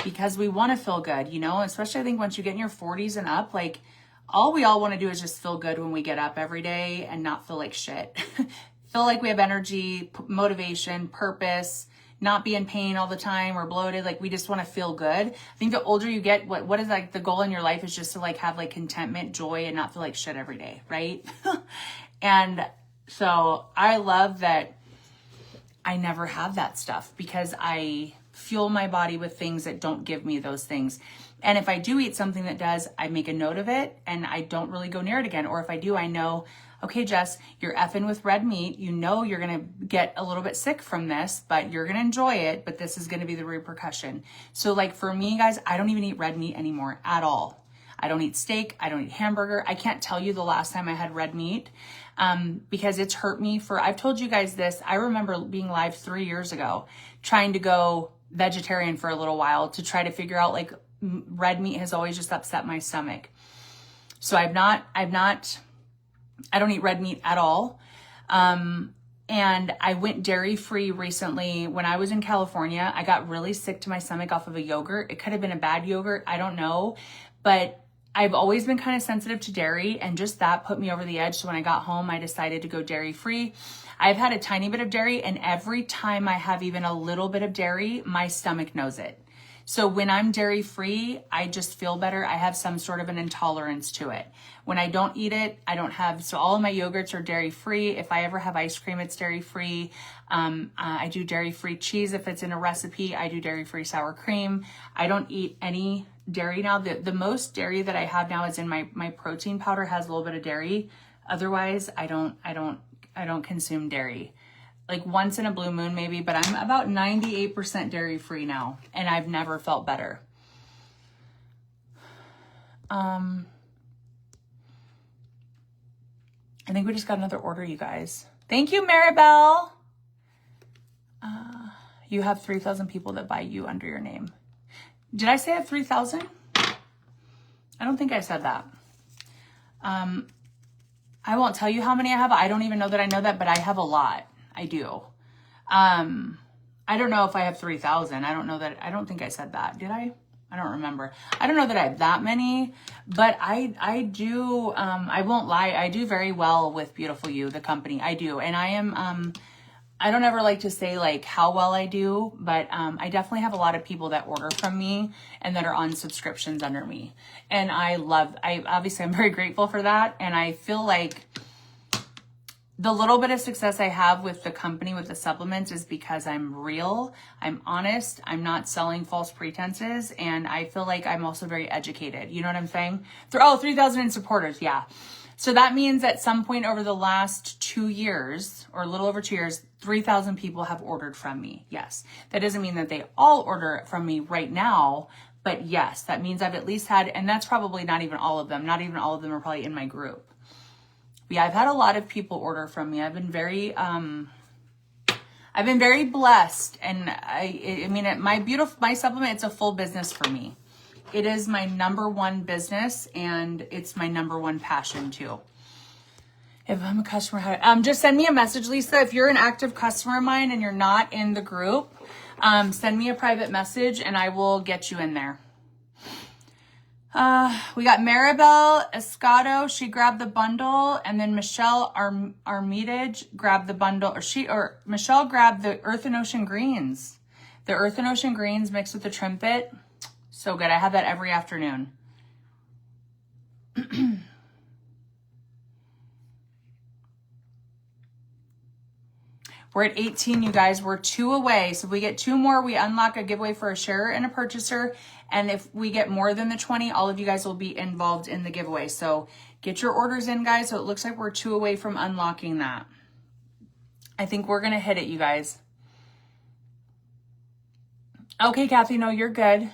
because we want to feel good, you know, especially I think once you get in your 40s and up, like all we all want to do is just feel good when we get up every day and not feel like shit. Feel like we have energy, motivation, purpose, not be in pain all the time or bloated. Like we just want to feel good. I think the older you get, what is like the goal in your life is just to like have like contentment, joy, and not feel like shit every day, right? And so I love that I never have that stuff because I fuel my body with things that don't give me those things. And if I do eat something that does, I make a note of it and I don't really go near it again. Or if I do, I know, okay, Jess, you're effing with red meat. You know you're going to get a little bit sick from this, but you're going to enjoy it. But this is going to be the repercussion. So like for me, guys, I don't even eat red meat anymore at all. I don't eat steak. I don't eat hamburger. I can't tell you the last time I had red meat because it's hurt me I've told you guys this. I remember being live 3 years ago, trying to go vegetarian for a little while to try to figure out like red meat has always just upset my stomach. So I don't eat red meat at all. And I went dairy free recently when I was in California. I got really sick to my stomach off of a yogurt. It could have been a bad yogurt. I don't know, but I've always been kind of sensitive to dairy and just that put me over the edge. So when I got home, I decided to go dairy free. I've had a tiny bit of dairy and every time I have even a little bit of dairy, my stomach knows it. So when I'm dairy free, I just feel better. I have some sort of an intolerance to it. When I don't eat it, I don't have, so all of my yogurts are dairy free. If I ever have ice cream, it's dairy free. I do dairy free cheese. If it's in a recipe, I do dairy free sour cream. I don't eat any dairy now. The most dairy that I have now is in my protein powder has a little bit of dairy. Otherwise, I don't consume dairy. Like once in a blue moon maybe, but I'm about 98% dairy free now and I've never felt better. I think we just got another order, you guys. Thank you, Maribel. You have 3,000 people that buy you under your name. Did I say I have 3,000? I don't think I said that. I won't tell you how many I have. I don't even know that I know that, but I have a lot. I do. I don't know if I have 3,000. I don't think I said that. Did I? I don't remember. I don't know that I have that many, but I do, I won't lie. I do very well with Beautiful You, the company. I do. And I am, I don't ever like to say like how well I do, but I definitely have a lot of people that order from me and that are on subscriptions under me. And obviously I'm very grateful for that. And I feel like the little bit of success I have with the company, with the supplements, is because I'm real, I'm honest, I'm not selling false pretenses, and I feel like I'm also very educated. You know what I'm saying? 3,000 in supporters, yeah. So that means at some point over the last 2 years, or a little over 2 years, 3,000 people have ordered from me. Yes. That doesn't mean that they all order from me right now, but yes, that means I've at least had, and that's probably not even all of them. Not even all of them are probably in my group. But yeah, I've had a lot of people order from me. I've been very blessed, and I mean, my supplement, it's a full business for me. It is my number one business, and it's my number one passion too. If I'm a customer, just send me a message, Lisa. If you're an active customer of mine and you're not in the group, send me a private message and I will get you in there. We got Maribel Escato. She grabbed the bundle, and then Michelle Armitage grabbed the bundle, or Michelle grabbed the Earth and Ocean Greens. The Earth and Ocean Greens mixed with the Trimpet. So good. I have that every afternoon. We're at 18, you guys. We're 2 away. So if we get 2 more, we unlock a giveaway for a sharer and a purchaser. And if we get more than the 20, all of you guys will be involved in the giveaway. So get your orders in, guys. So it looks like we're 2 away from unlocking that. I think we're going to hit it, you guys. Okay, Kathy. No, you're good.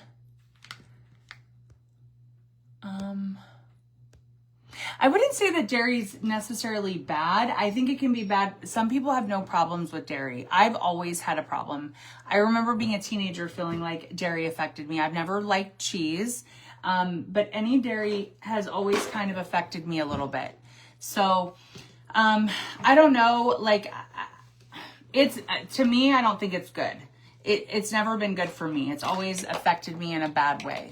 I wouldn't say that dairy's necessarily bad. I think it can be bad. Some people have no problems with dairy. I've always had a problem. I remember being a teenager feeling like dairy affected me. I've never liked cheese, but any dairy has always kind of affected me a little bit. So, I don't know, like, to me, I don't think it's good. It's never been good for me. It's always affected me in a bad way.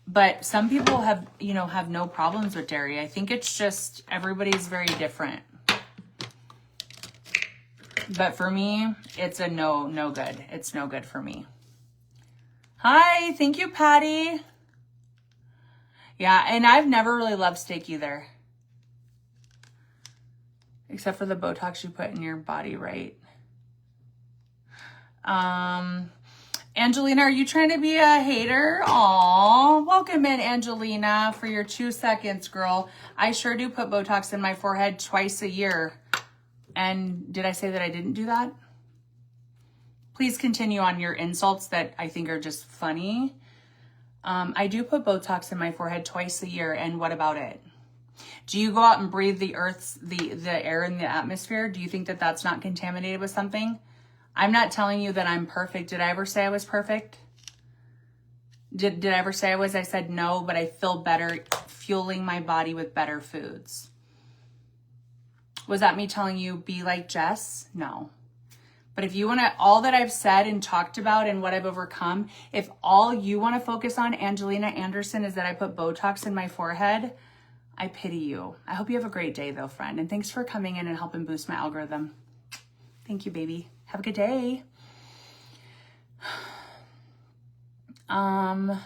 But some people have no problems with dairy. I think it's just everybody's very different. But for me, it's a no good. It's no good for me. Hi, thank you, Patty. Yeah, and I've never really loved steak either. Except for the Botox you put in your body, right? Angelina, are you trying to be a hater? Aw, welcome in, Angelina, for your 2 seconds, girl. I sure do put Botox in my forehead twice a year. And did I say that I didn't do that? Please continue on your insults that I think are just funny. I do put Botox in my forehead twice a year, and what about it? Do you go out and breathe the air in the atmosphere? Do you think that that's not contaminated with something? I'm not telling you that I'm perfect. Did I ever say I was perfect? Did I ever say I was? I said no, but I feel better fueling my body with better foods. Was that me telling you be like Jess? No. But if you want to, all that I've said and talked about and what I've overcome, if all you want to focus on, Angelina Anderson, is that I put Botox in my forehead, I pity you. I hope you have a great day though, friend. And thanks for coming in and helping boost my algorithm. Thank you, baby. Have a good day. Yeah,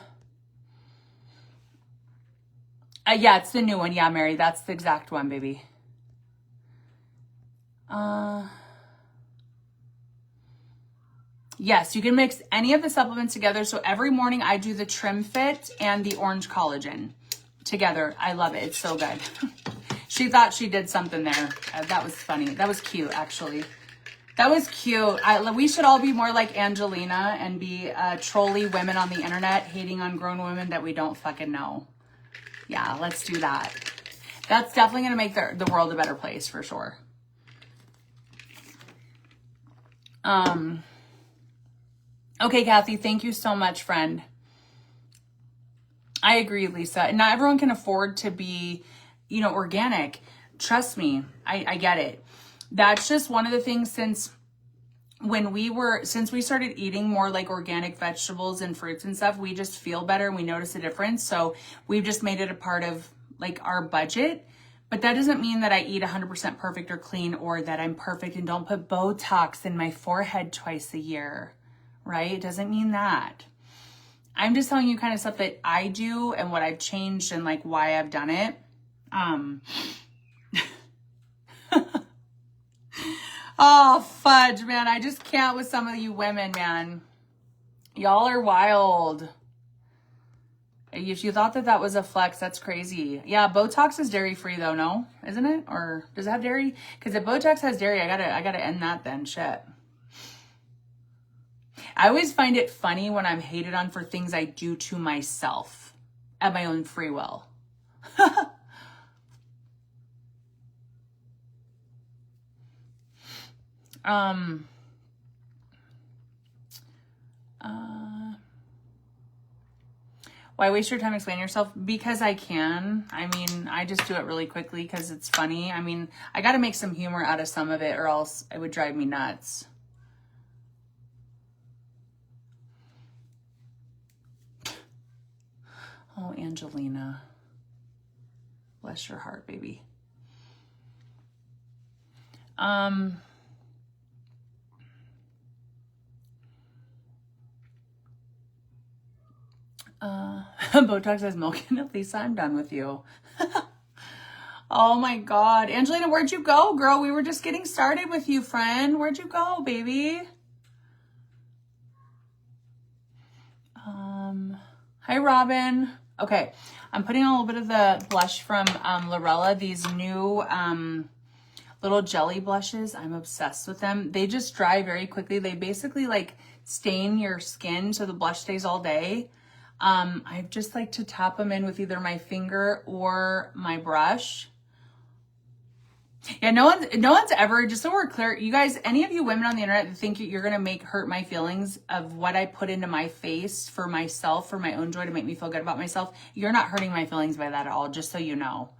it's the new one. Yeah, Mary, that's the exact one, baby. Yes, you can mix any of the supplements together. So every morning I do the Trim Fit and the Orange Collagen together. I love it. It's so good. She thought she did something there. That was funny. That was cute, actually. That was cute. We should all be more like Angelina and be trolly women on the internet hating on grown women that we don't fucking know. Yeah, let's do that. That's definitely going to make the world a better place for sure. Okay, Kathy, thank you so much, friend. I agree, Lisa. And not everyone can afford to be, organic. Trust me, I get it. That's just one of the things since we started eating more like organic vegetables and fruits and stuff, we just feel better and we notice a difference. So we've just made it a part of like our budget. But that doesn't mean that I eat 100% perfect or clean, or that I'm perfect and don't put Botox in my forehead twice a year, right? It doesn't mean that. I'm just telling you kind of stuff that I do and what I've changed and like why I've done it. Oh, fudge, man. I just can't with some of you women, man. Y'all are wild. If you thought that that was a flex, that's crazy. Yeah, Botox is dairy-free though, no? Isn't it? Or does it have dairy? Because if Botox has dairy, I gotta end that then. Shit. I always find it funny when I'm hated on for things I do to myself at my own free will. Why waste your time explaining yourself? Because I can. I mean, I just do it really quickly because it's funny. I mean, I got to make some humor out of some of it or else it would drive me nuts. Oh, Angelina. Bless your heart, baby. Botox has milk in it. Lisa, I'm done with you. Oh my God. Angelina, where'd you go, girl? We were just getting started with you, friend. Where'd you go, baby? Hi, Robin. Okay. I'm putting on a little bit of the blush from Lorella. These new little jelly blushes. I'm obsessed with them. They just dry very quickly. They basically like stain your skin so the blush stays all day. I just like to tap them in with either my finger or my brush. Yeah, no one's ever, just so we're clear, you guys, any of you women on the internet that think you're going to hurt my feelings of what I put into my face for myself, for my own joy, to make me feel good about myself, you're not hurting my feelings by that at all, just so you know.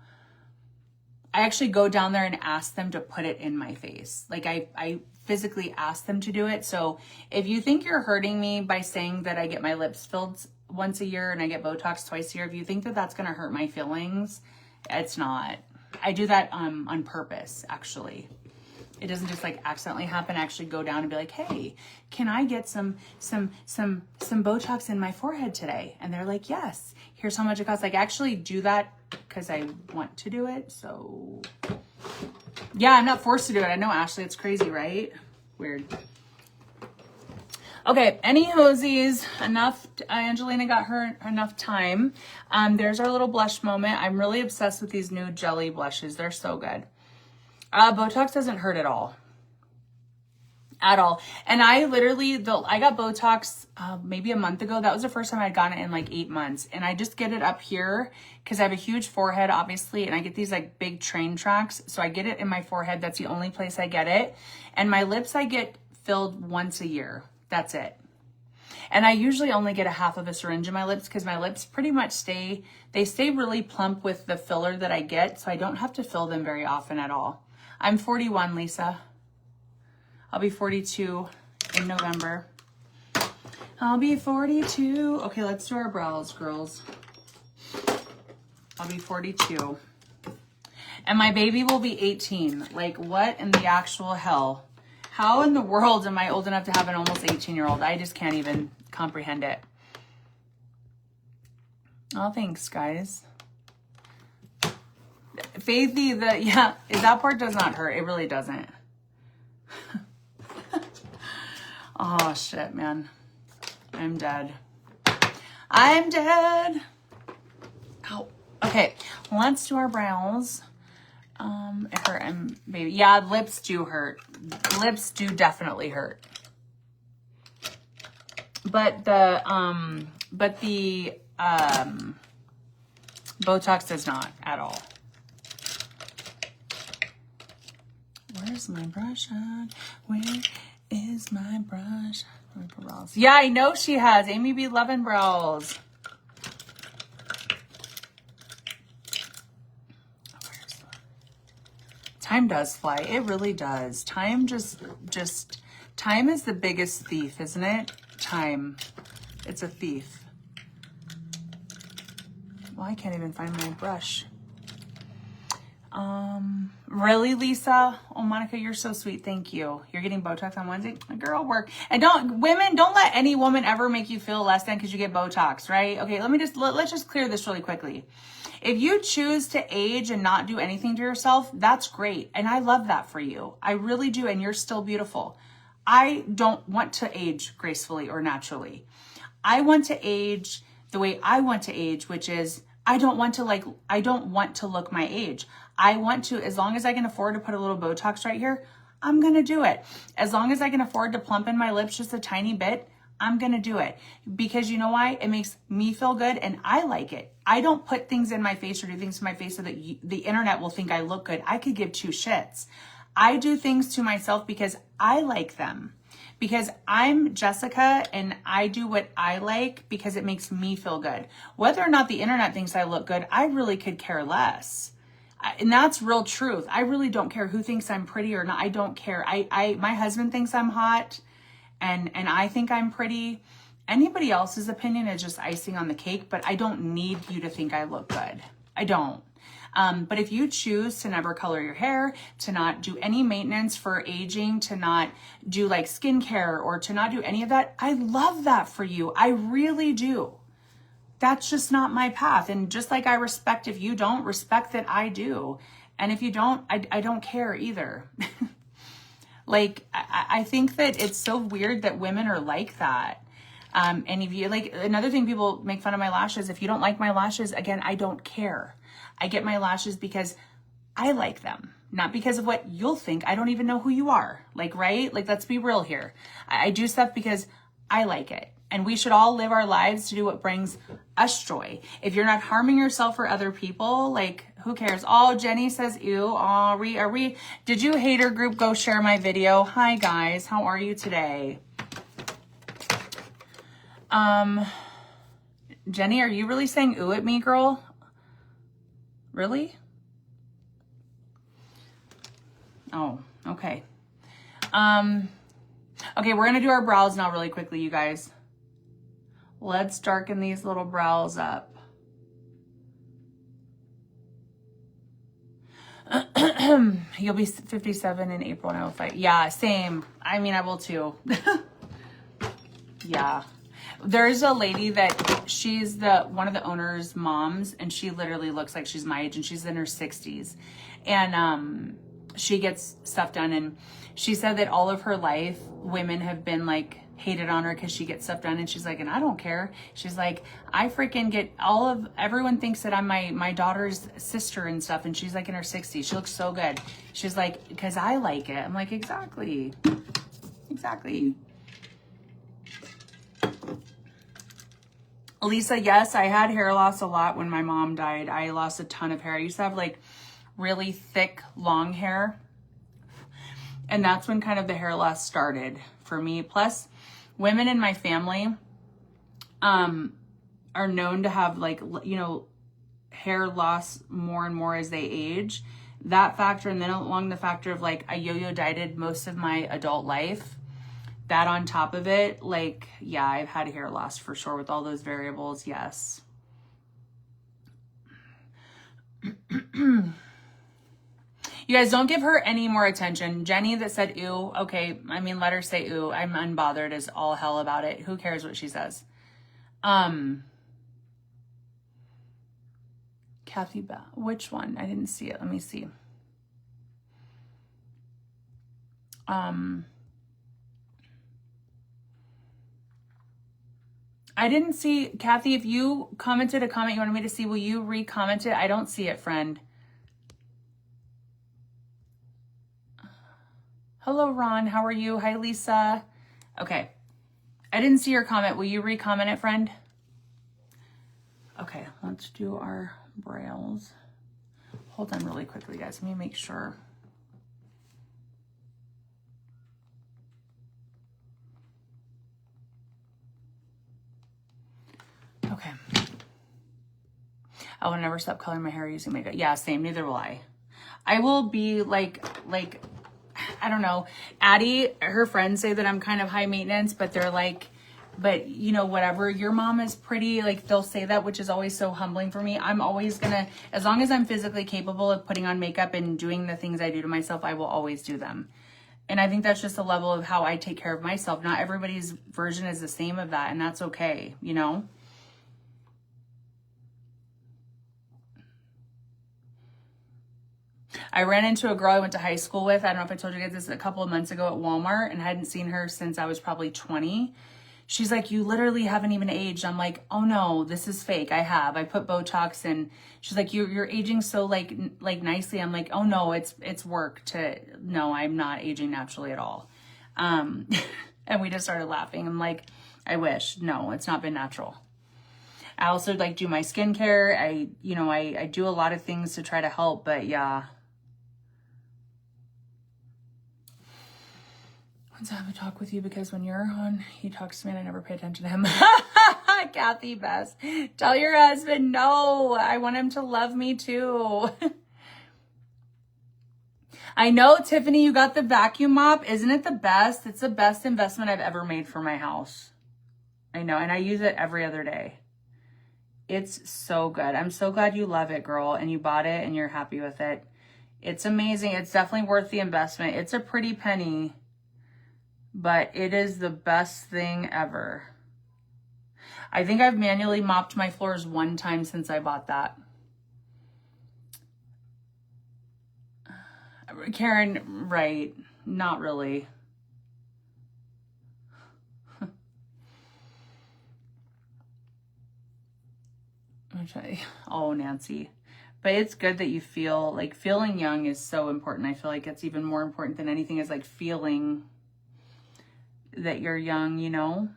I actually go down there and ask them to put it in my face. Like I physically ask them to do it. So if you think you're hurting me by saying that I get my lips filled once a year and I get Botox twice a year, if you think that that's going to hurt my feelings, it's not. I do that on purpose, actually. It doesn't just like accidentally happen. I actually go down and be like, hey, can I get some Botox in my forehead today? And they're like, yes, here's how much it costs. Like, I actually do that because I want to do it. So yeah, I'm not forced to do it. I know, Ashley, it's crazy, right? Weird. Okay, any hosies, enough. Angelina got her enough time. There's our little blush moment. I'm really obsessed with these new jelly blushes. They're so good. Botox doesn't hurt at all. At all. And I literally, I got Botox maybe a month ago. That was the first time I'd gotten it in like 8 months. And I just get it up here because I have a huge forehead, obviously. And I get these like big train tracks. So I get it in my forehead. That's the only place I get it. And my lips, I get filled once a year. That's it. And I usually only get a half of a syringe in my lips because my lips pretty much stay really plump with the filler that I get. So I don't have to fill them very often at all. I'm 41, Lisa. I'll be 42 in November. I'll be 42. Okay, let's do our brows, girls. I'll be 42. And my baby will be 18. Like, what in the actual hell? How in the world am I old enough to have an almost 18-year-old? I just can't even comprehend it. Oh, thanks, guys. Faithy, yeah, that part does not hurt. It really doesn't. Oh, shit, man. I'm dead. I'm dead. Ow. Okay, let's do our brows. It hurt, baby. Yeah, lips do hurt. Lips do definitely hurt. But the Botox does not at all. Where's my brush at? Where is my brush? Brows. Yeah, I know she has. Amy be loving brows. Time does fly. It really does. Time time is the biggest thief, isn't it? Time. It's a thief. Well, I can't even find my brush. Really, Lisa? Oh, Monica, you're so sweet. Thank you. You're getting Botox on Wednesday? Girl, work. And don't let any woman ever make you feel less than because you get Botox, right? Okay, let's just clear this really quickly. If you choose to age and not do anything to yourself, that's great. And I love that for you. I really do. And you're still beautiful. I don't want to age gracefully or naturally. I want to age the way I want to age, which is I don't want to look my age. I want to, as long as I can afford to put a little Botox right here, I'm going to do it. As long as I can afford to plump in my lips just a tiny bit, I'm going to do it. Because you know why? It makes me feel good and I like it. I don't put things in my face or do things to my face so that the internet will think I look good. I could give two shits. I do things to myself because I like them. Because I'm Jessica and I do what I like because it makes me feel good. Whether or not the internet thinks I look good, I really could care less. And that's real truth. I really don't care who thinks I'm pretty or not. I don't care. My husband thinks I'm hot and I think I'm pretty. Anybody else's opinion is just icing on the cake, but I don't need you to think I look good. I don't. But if you choose to never color your hair, to not do any maintenance for aging, to not do like skincare or to not do any of that, I love that for you. I really do. That's just not my path. And just like I respect if you don't, respect that I do. And if you don't, I don't care either. Like, I think that it's so weird that women are like that. And if you like, another thing people make fun of my lashes. If you don't like my lashes, again, I don't care. I get my lashes because I like them, not because of what you'll think. I don't even know who you are. Like, right? Like, let's be real here. I do stuff because I like it. And we should all live our lives to do what brings us joy. If you're not harming yourself or other people, like, who cares? Oh, Jenny says, ew. Oh, did you hater group go share my video? Hi, guys. How are you today? Jenny, are you really saying ooh at me, girl? Really? Oh, okay. Okay, we're gonna do our brows now really quickly, you guys. Let's darken these little brows up. You'll be 57 in April and I will fight. Yeah, same. I mean, I will too. Yeah. There's a lady that she's one of the owner's moms, and she literally looks like she's my age, and she's in her 60s. And she gets stuff done, and she said that all of her life women have been like hated on her because she gets stuff done, and she's like, and I don't care. She's like, I freaking get everyone thinks that I'm my daughter's sister and stuff, and she's like in her 60s. She looks so good. She's like, because I like it. I'm like, exactly. Lisa, yes, I had hair loss a lot when my mom died. I lost a ton of hair. I used to have like really thick, long hair. And that's when kind of the hair loss started for me. Plus, women in my family are known to have like, you know, hair loss more and more as they age. That factor, and then along the factor of like I yo-yo dieted most of my adult life. That on top of it, like, yeah, I've had hair loss for sure with all those variables, yes. You guys don't give her any more attention. Jenny that said ooh, okay, I mean, let her say ooh. I'm unbothered as all hell about it. Who cares what she says? Kathy, which one? I didn't see it. Let me see. I didn't see, Kathy, if you commented a comment you wanted me to see, will you re-comment it? I don't see it, friend. Hello, Ron. How are you? Hi, Lisa. Okay. I didn't see your comment. Will you re-comment it, friend? Okay, let's do our brows. Hold on really quickly, guys. Let me make sure. Okay. I will never stop coloring my hair using makeup. Yeah, same. Neither will I. I will be like, I don't know. Addie, her friends say that I'm kind of high maintenance, but they're like, but you know, whatever. Your mom is pretty, like they'll say that, which is always so humbling for me. I'm always gonna, as long as I'm physically capable of putting on makeup and doing the things I do to myself, I will always do them. And I think that's just a level of how I take care of myself. Not everybody's version is the same of that, and that's okay, you know? I ran into a girl I went to high school with. I don't know if I told you guys this a couple of months ago at Walmart, and hadn't seen her since I was probably 20. She's like, you literally haven't even aged. I'm like, oh no, this is fake. I put Botox in. She's like, you're aging so like nicely. I'm like, oh no, it's work no, I'm not aging naturally at all. And we just started laughing. I'm like, I wish. No, it's not been natural. I also like do my skincare. I do a lot of things to try to help, but yeah. Once I have a talk with you, because when you're on, he talks to me and I never pay attention to him. Kathy Best, tell your husband, no, I want him to love me too. I know, Tiffany, you got the vacuum mop. Isn't it the best? It's the best investment I've ever made for my house. I know, and I use it every other day. It's so good. I'm so glad you love it, girl, and you bought it and you're happy with it. It's amazing. It's definitely worth the investment. It's a pretty penny, but it is the best thing ever. I think I've manually mopped my floors one time since I bought that. Karen, right. Not really. Oh, Nancy. But it's good that you feel, like, feeling young is so important. I feel like it's even more important than anything is, like, feeling that you're young, you know?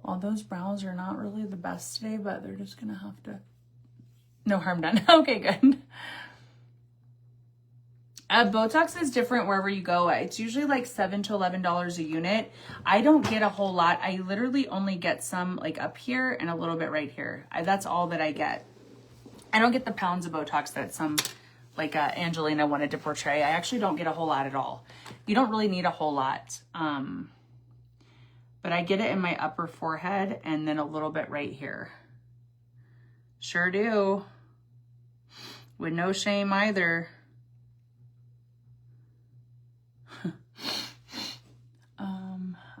Well, those brows are not really the best today, but they're just gonna have to... No harm done. Okay, good. Botox is different wherever you go. It's usually like $7 to $11 a unit. I don't get a whole lot. I literally only get some like up here and a little bit right here. That's all that I get. I don't get the pounds of Botox that some like Angelina wanted to portray. I actually don't get a whole lot at all. You don't really need a whole lot. But I get it in my upper forehead and then a little bit right here. Sure do. With no shame either.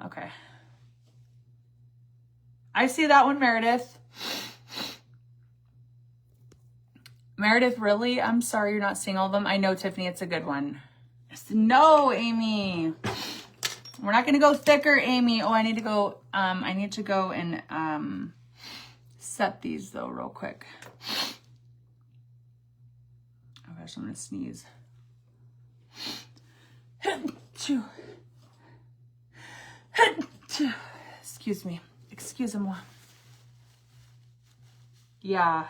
Okay. I see that one, Meredith. Meredith, really? I'm sorry you're not seeing all of them. I know, Tiffany, it's a good one. No, Amy. We're not going to go thicker, Amy. Oh, I need to go and set these, though, real quick. Oh, gosh, I'm going to sneeze. Excuse me. Excusez-moi. Yeah.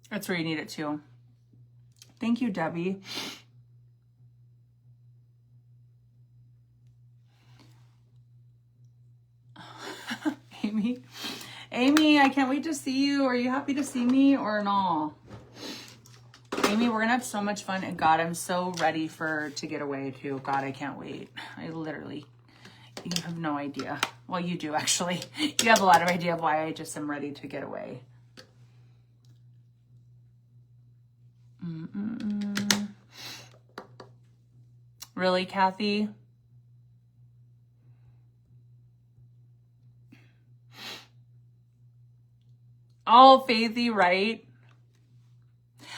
That's where you need it too. Thank you, Debbie. Amy, I can't wait to see you. Are you happy to see me or not? Amy, we're gonna have so much fun, and God, I'm so ready to get away too. God, I can't wait. You have no idea. Well, you do actually. You have a lot of idea of why I just am ready to get away. Really, Kathy? Oh, Faithy, right?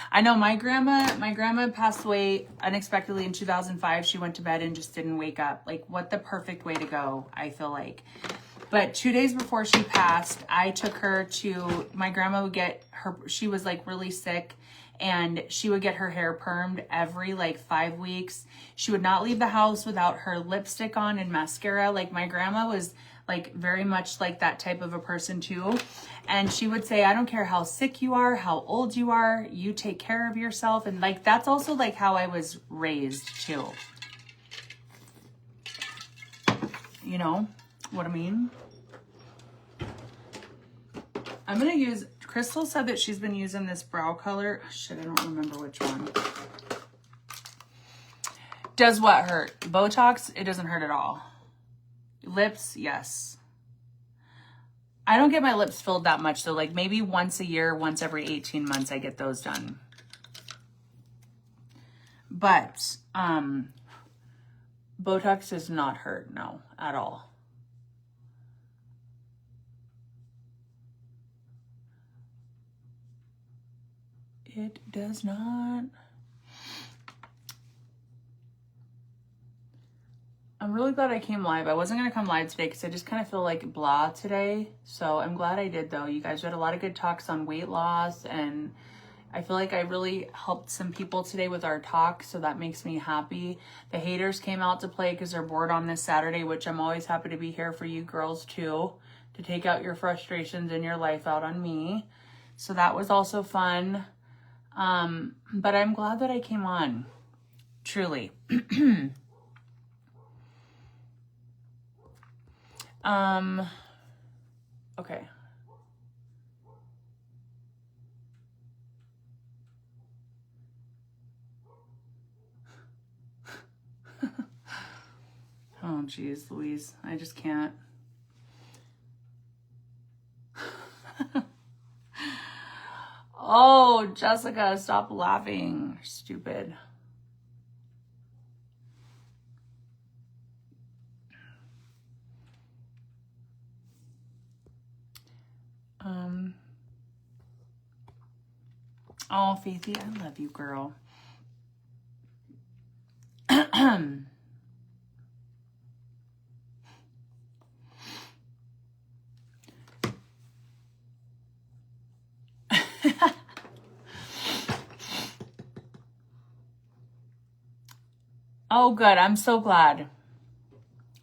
I know my grandma passed away unexpectedly in 2005. She went to bed and just didn't wake up. Like, what the perfect way to go, I feel like. But 2 days before she passed, I took her to, my grandma would get her, she was like really sick, and she would get her hair permed every like 5 weeks. She would not leave the house without her lipstick on and mascara. Like, my grandma was like very much like that type of a person too. And she would say, I don't care how sick you are, how old you are, you take care of yourself. And like, that's also like how I was raised too. You know what I mean? I'm going to use, Crystal said that she's been using this brow color. Oh, shit, I don't remember which one. Does what hurt? Botox? It doesn't hurt at all. Lips? Yes. I don't get my lips filled that much, so like maybe once a year, once every 18 months, I get those done. But Botox does not hurt, no, at all. It does not. I'm really glad I came live. I wasn't going to come live today because I just kind of feel like blah today. So I'm glad I did, though. You guys had a lot of good talks on weight loss, and I feel like I really helped some people today with our talk, so that makes me happy. The haters came out to play because they're bored on this Saturday, which I'm always happy to be here for you girls, too, to take out your frustrations in your life out on me. So that was also fun. But I'm glad that I came on, truly. Okay. Oh, geez, Louise, I just can't. Oh, Jessica, stop laughing. Stupid. Oh, Faithy, I love you, girl. Oh, good. I'm so glad.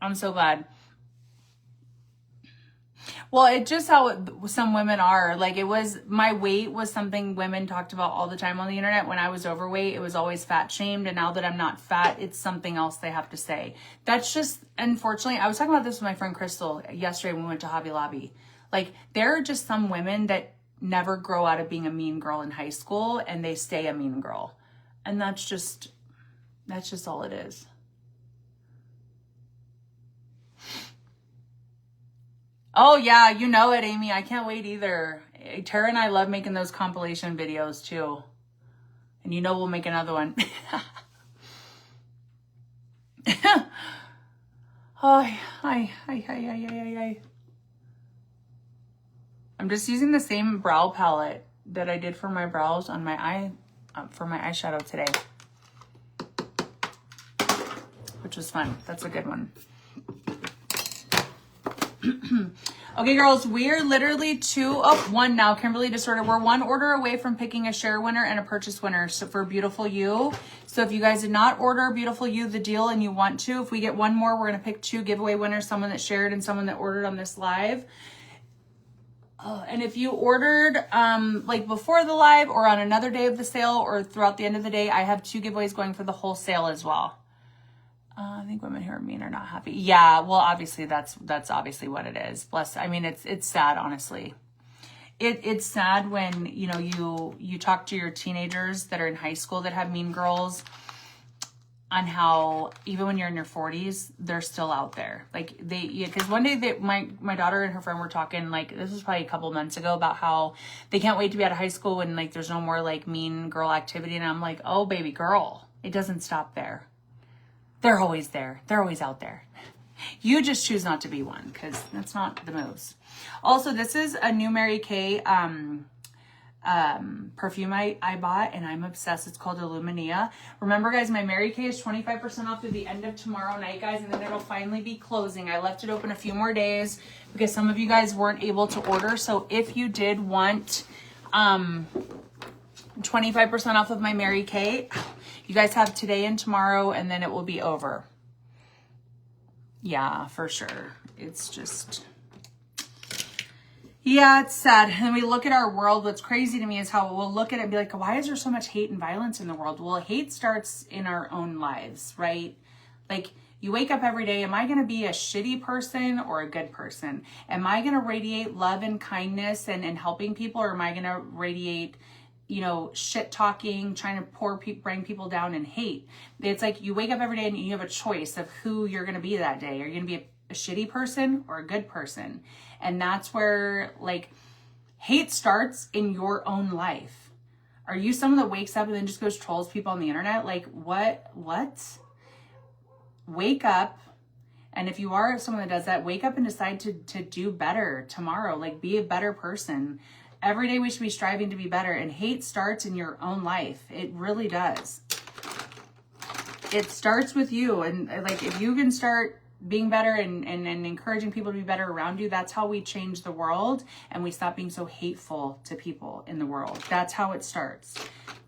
I'm so glad. Well, it's just how some women are. Like, it was, my weight was something women talked about all the time on the internet. When I was overweight, it was always fat shamed. And now that I'm not fat, it's something else they have to say. That's just, unfortunately, I was talking about this with my friend Crystal yesterday when we went to Hobby Lobby. Like, there are just some women that never grow out of being a mean girl in high school, and they stay a mean girl. And that's just all it is. Oh, yeah, you know it, Amy. I can't wait either. Tara and I love making those compilation videos, too. And you know we'll make another one. I'm just using the same brow palette that I did for my brows on my eye, for my eyeshadow today. Which was fun. That's a good one. Okay, girls, we're literally one now. Kimberly just ordered. We're one order away from picking a share winner and a purchase winner for Beautiful You. So if you guys did not order Beautiful You, the deal, and you want to, if we get one more, we're going to pick 2 giveaway winners, someone that shared and someone that ordered on this live. And if you ordered like before the live or on another day of the sale or throughout the end of the day, I have 2 giveaways going for the whole sale as well. I think women who are mean are not happy. Yeah, well, obviously that's obviously what it is. Bless. I mean, it's sad, honestly. It's sad when, you know, you talk to your teenagers that are in high school that have mean girls, on how even when you're in your 40s, they're still out there. Like because one day my daughter and her friend were talking, like this was probably a couple months ago, about how they can't wait to be out of high school and like there's no more like mean girl activity. And I'm like, oh baby girl, it doesn't stop there. They're always there. They're always out there. You just choose not to be one because that's not the moves. Also, this is a new Mary Kay perfume I bought, and I'm obsessed. It's called Illumina. Remember, guys, my Mary Kay is 25% off through the end of tomorrow night, guys, and then it'll finally be closing. I left it open a few more days because some of you guys weren't able to order. So if you did want 25% off of my Mary Kay, you guys have today and tomorrow, and then it will be over. Yeah, for sure. It's just, yeah, it's sad. And we look at our world. What's crazy to me is how we'll look at it and be like, why is there so much hate and violence in the world? Well, hate starts in our own lives, right? Like, You wake up every day. Am I going to be a shitty person or a good person? Am I going to radiate love and kindness and helping people? Or am I going to radiate, you know, shit talking, trying to bring people down and hate? It's like you wake up every day and you have a choice of who you're going to be that day. Are you going to be a shitty person or a good person? And that's where like hate starts in your own life. Are you someone that wakes up and then just goes trolls people on the internet? Like what? Wake up. And if you are someone that does that, wake up and decide to do better tomorrow. Like be a better person. Every day we should be striving to be better. And hate starts in your own life. It really does. It starts with you. And like if you can start being better and encouraging people to be better around you, that's how we change the world. And we stop being so hateful to people in the world. That's how it starts.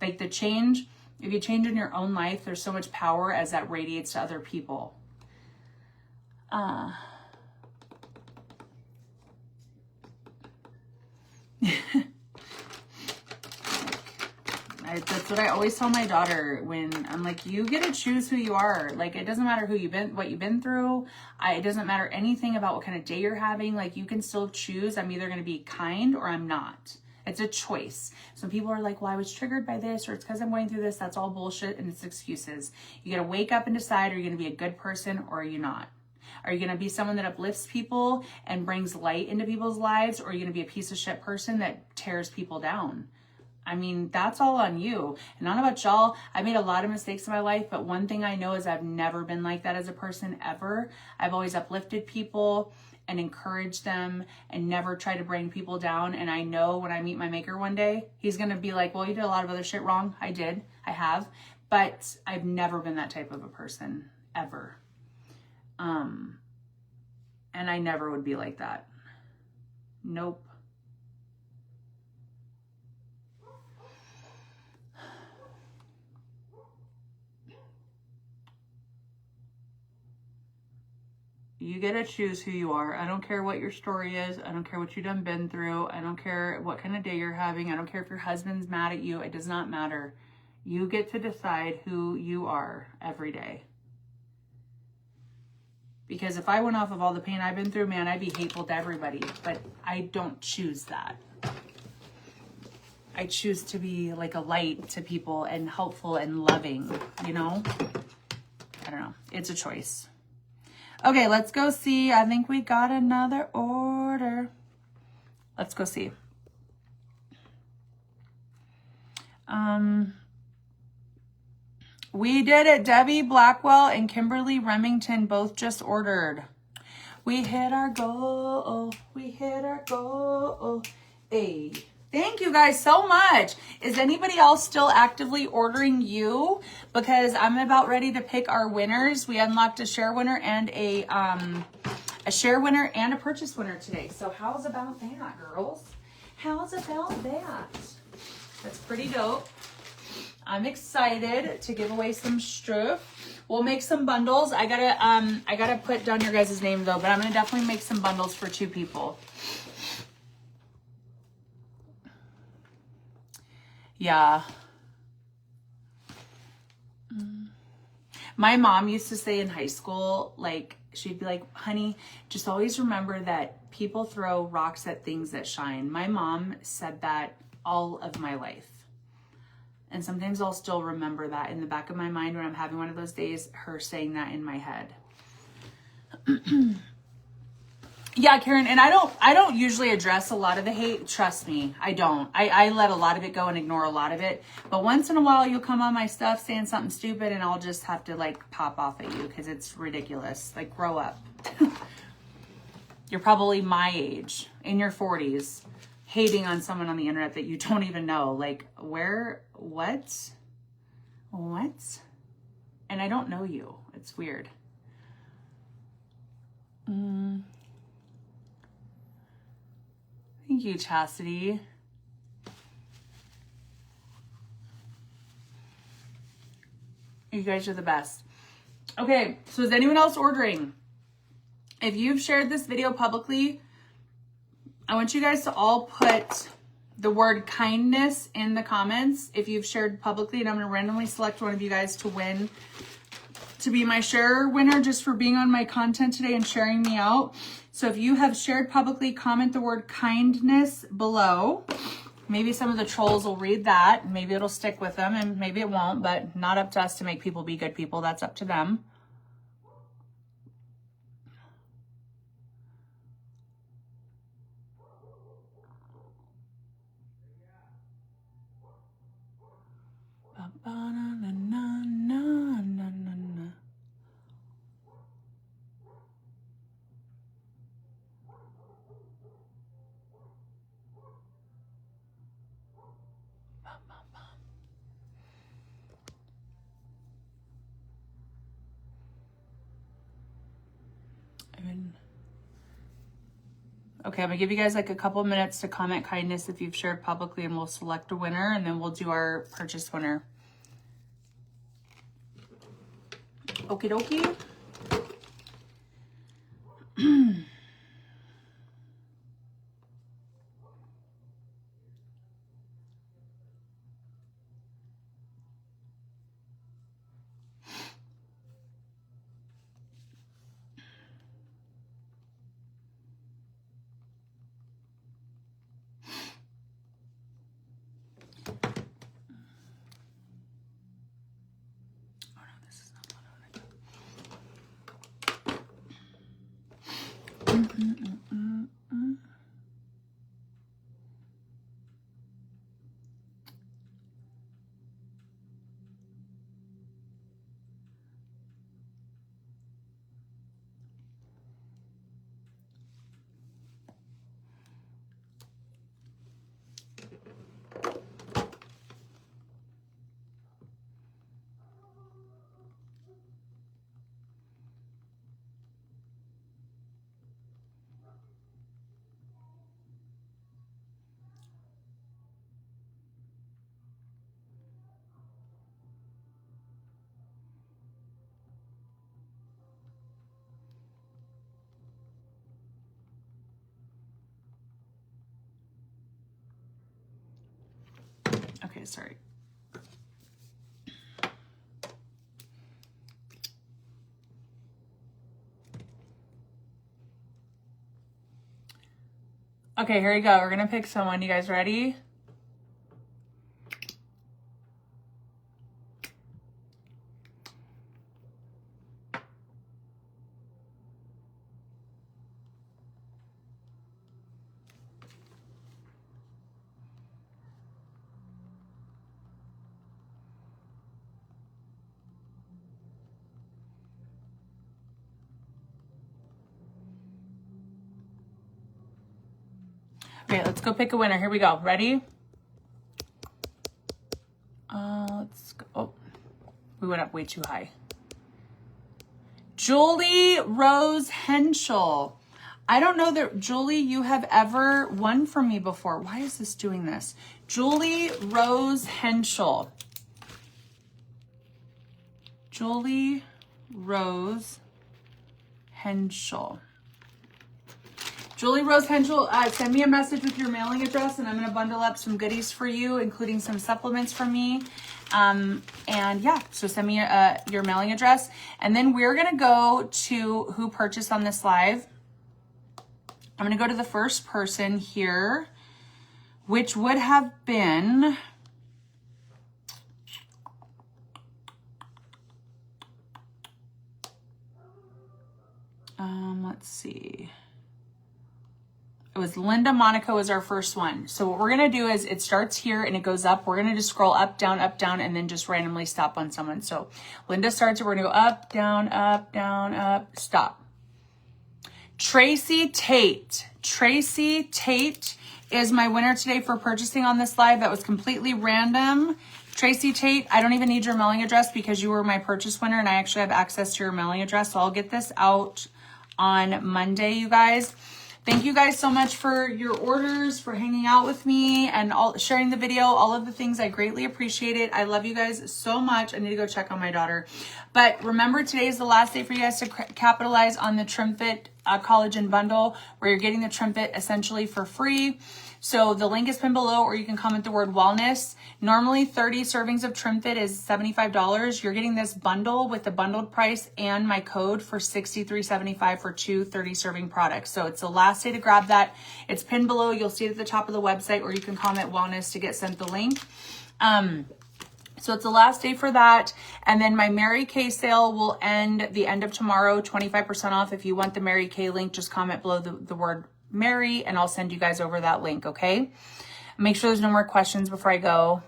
Like the change, if you change in your own life, there's so much power as that radiates to other people. That's what I always tell my daughter when I'm like, you get to choose who you are. Like, it doesn't matter who you've been, what you've been through. It doesn't matter anything about what kind of day you're having. Like, you can still choose. I'm either going to be kind or I'm not. It's a choice. Some people are like, well, I was triggered by this, or it's because I'm going through this. That's all bullshit and it's excuses. You got to wake up and decide, are you going to be a good person or are you not? Are you going to be someone that uplifts people and brings light into people's lives? Or are you going to be a piece of shit person that tears people down? I mean, that's all on you. And I don't know about y'all. I made a lot of mistakes in my life, but one thing I know is I've never been like that as a person ever. I've always uplifted people and encouraged them and never tried to bring people down. And I know when I meet my maker one day, he's going to be like, well, you did a lot of other shit wrong. I did. I have. But I've never been that type of a person ever. And I never would be like that. Nope. You get to choose who you are. I don't care what your story is. I don't care what you've been through. I don't care what kind of day you're having. I don't care if your husband's mad at you. It does not matter. You get to decide who you are every day. Because if I went off of all the pain I've been through, man, I'd be hateful to everybody. But I don't choose that. I choose to be like a light to people and helpful and loving, you know? I don't know. It's a choice. Okay, let's go see. I think we got another order. Let's go see. We did it. Debbie Blackwell and Kimberly Remington both just ordered. We hit our goal. We hit our goal. Hey. Thank you guys so much. Is anybody else still actively ordering you? Because I'm about ready to pick our winners. We unlocked a share winner and a share winner and a purchase winner today. So how's about that, girls? How's about that? That's pretty dope. I'm excited to give away some stuff. We'll make some bundles. I gotta put down your guys' name though, but I'm gonna definitely make some bundles for 2 people. Yeah. My mom used to say in high school, like, she'd be like, honey, just always remember that people throw rocks at things that shine. My mom said that all of my life. And sometimes I'll still remember that in the back of my mind when I'm having one of those days, her saying that in my head. Yeah, Karen, and I don't usually address a lot of the hate. Trust me, I don't. I let a lot of it go and ignore a lot of it. But once in a while, you'll come on my stuff saying something stupid, and I'll just have to, like, pop off at you because it's ridiculous. Like, grow up. You're probably my age, in your 40s, hating on someone on the internet that you don't even know. Like, where, what? And I don't know you. It's weird. Thank you, Chastity. You guys are the best. Okay, so is anyone else ordering? If you've shared this video publicly, I want you guys to all put the word kindness in the comments if you've shared publicly, and I'm going to randomly select one of you guys to win to be my share winner just for being on my content today and sharing me out. So if you have shared publicly, comment the word kindness below. Maybe some of the trolls will read that. Maybe it'll stick with them and maybe it won't, but not up to us to make people be good people. That's up to them. Okay, I'm gonna give you guys like a couple minutes to comment kindness if you've shared publicly, and we'll select a winner and then we'll do our purchase winner. Okie dokie. Okay, sorry. Okay, here we go. We're gonna pick someone. You guys ready? Okay, let's go pick a winner. Here we go. Ready? Let's go. Oh, we went up way too high. Julie Rose Henschel. I don't know that, Julie, you have ever won from me before. Why is this doing this? Julie Rose Henschel. Julie Rose Henschel. Julie Rose Henschel, send me a message with your mailing address and I'm going to bundle up some goodies for you, including some supplements from me. And yeah, so send me your mailing address. And then we're going to go to who purchased on this live. I'm going to go to the first person here, which would have been... let's see. It was Linda Monaco was our first one. So what we're going to do is it starts here and it goes up. We're going to just scroll up, down, and then just randomly stop on someone. So Linda starts it. We're going to go up, down, stop. Tracy Tate. Tracy Tate is my winner today for purchasing on this live. That was completely random. Tracy Tate, I don't even need your mailing address because you were my purchase winner and I actually have access to your mailing address. So I'll get this out on Monday, you guys. Thank you guys so much for your orders, for hanging out with me and sharing the video, all of the things. I greatly appreciate it. I love you guys so much. I need to go check on my daughter. But remember, today is the last day for you guys to capitalize on the Trim Fit collagen bundle where you're getting the Trimpet essentially for free. So the link is pinned below, or you can comment the word wellness. Normally 30 servings of Trimpet is $75. You're getting this bundle with the bundled price and my code for $63.75 for 2 30 serving products. So it's the last day to grab that. It's pinned below. You'll see it at the top of the website, or you can comment wellness to get sent the link. So it's the last day for that. And then my Mary Kay sale will end the end of tomorrow, 25% off. If you want the Mary Kay link, just comment below the word Mary and I'll send you guys over that link, okay? Make sure there's no more questions before I go.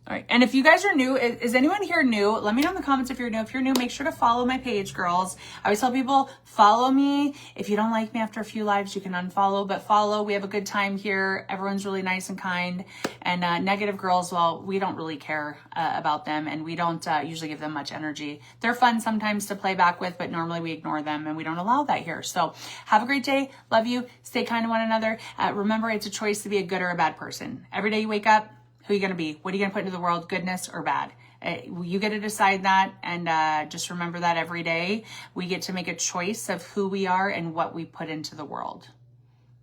All right, and if you guys are new, is anyone here new? Let me know in the comments if you're new. If you're new, make sure to follow my page, girls. I always tell people, follow me. If you don't like me after a few lives, you can unfollow, but follow. We have a good time here. Everyone's really nice and kind. And negative girls, well, we don't really care about them, and we don't usually give them much energy. They're fun sometimes to play back with, but normally we ignore them, and we don't allow that here. So have a great day. Love you. Stay kind to one another. Remember, it's a choice to be a good or a bad person. Every day you wake up, who are you going to be? What are you going to put into the world? Goodness or bad? You get to decide that. And just remember that every day we get to make a choice of who we are and what we put into the world.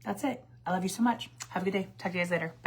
That's it. I love you so much. Have a good day. Talk to you guys later. Bye.